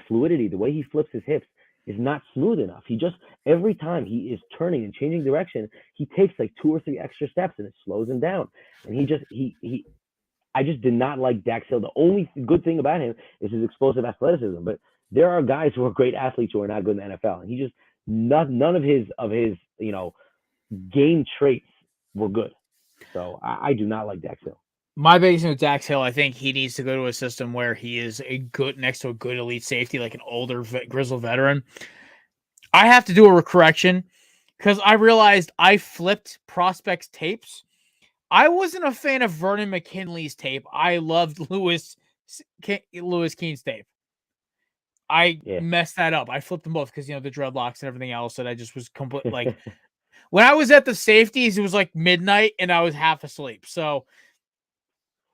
fluidity, the way he flips his hips, is not smooth enough. He just every time he is turning and changing direction, he takes like 2 or 3 extra steps, and it slows him down. And he I just did not like Dax Hill. The only good thing about him is his explosive athleticism. But there are guys who are great athletes who are not good in the NFL, and he just none of his game traits were good. So I do not like Dax Hill. My biggest thing with Dax Hill, I think he needs to go to a system where he is next to a good elite safety, like an older grizzled veteran. I have to do a correction because I realized I flipped prospects tapes. I wasn't a fan of Vernon McKinley's tape. I loved Lewis Keene's tape. I messed that up. I flipped them both because, the dreadlocks and everything else that I just was complete like when I was at the safeties, it was like midnight and I was half asleep. So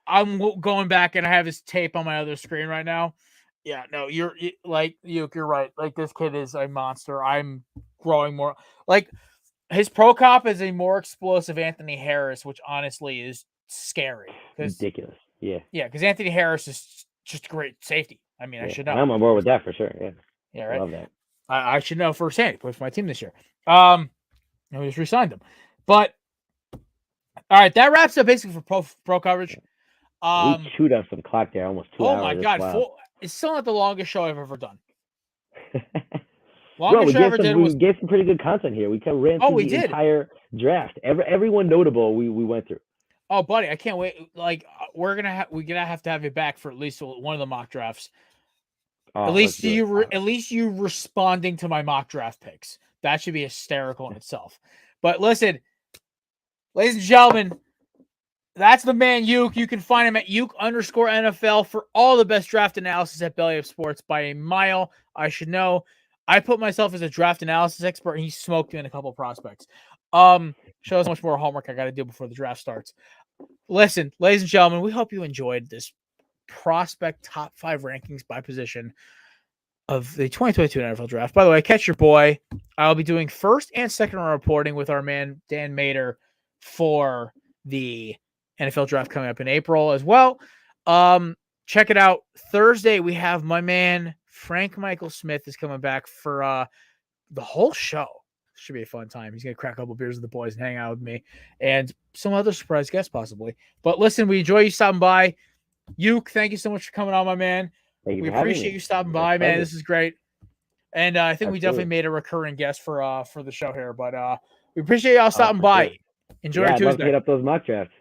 I'm going back and I have his tape on my other screen right now. Yeah, no, you're right. Like this kid is a monster. I'm growing more like his pro cop is a more explosive Anthony Harris, which honestly is scary. Ridiculous. Yeah. Yeah, because Anthony Harris is just a great safety. I mean, I should know. I'm on board with that for sure. Yeah. Yeah, right. I love that. I should know firsthand. He played for my team this year. And we just re-signed him. But all right, that wraps up basically for pro coverage. We chewed up some clock there, almost 2 hours. Oh my god, it's still not the longest show I've ever done. We gave some pretty good content here. We kind of ran through the entire draft. Everyone notable we went through. Oh, buddy, I can't wait. Like we're gonna have to have you back for at least one of the mock drafts. At least you responding to my mock draft picks. That should be hysterical in itself. But listen, ladies and gentlemen, that's the man Uke. You can find him at Uke_NFL for all the best draft analysis at Belly Up Sports by a mile. I should know. I put myself as a draft analysis expert, and he smoked me in a couple of prospects. Shows how much more homework I got to do before the draft starts. Listen, ladies and gentlemen, we hope you enjoyed this prospect top 5 rankings by position of the 2022 NFL Draft. By the way, catch your boy. I'll be doing first and second round reporting with our man Dan Mader for the NFL Draft coming up in April as well. Check it out. Thursday, we have my man Frank Michael Smith is coming back for the whole show. Should be a fun time. He's going to crack a couple beers with the boys and hang out with me and some other surprise guests possibly. But listen, we enjoy you stopping by. Uke, thank you so much for coming on, my man. We appreciate you stopping by, man. This is great. And I think we definitely made a recurring guest for the show here. But we appreciate y'all stopping by. Enjoy your Tuesday. I'd love to hit up those mock drafts.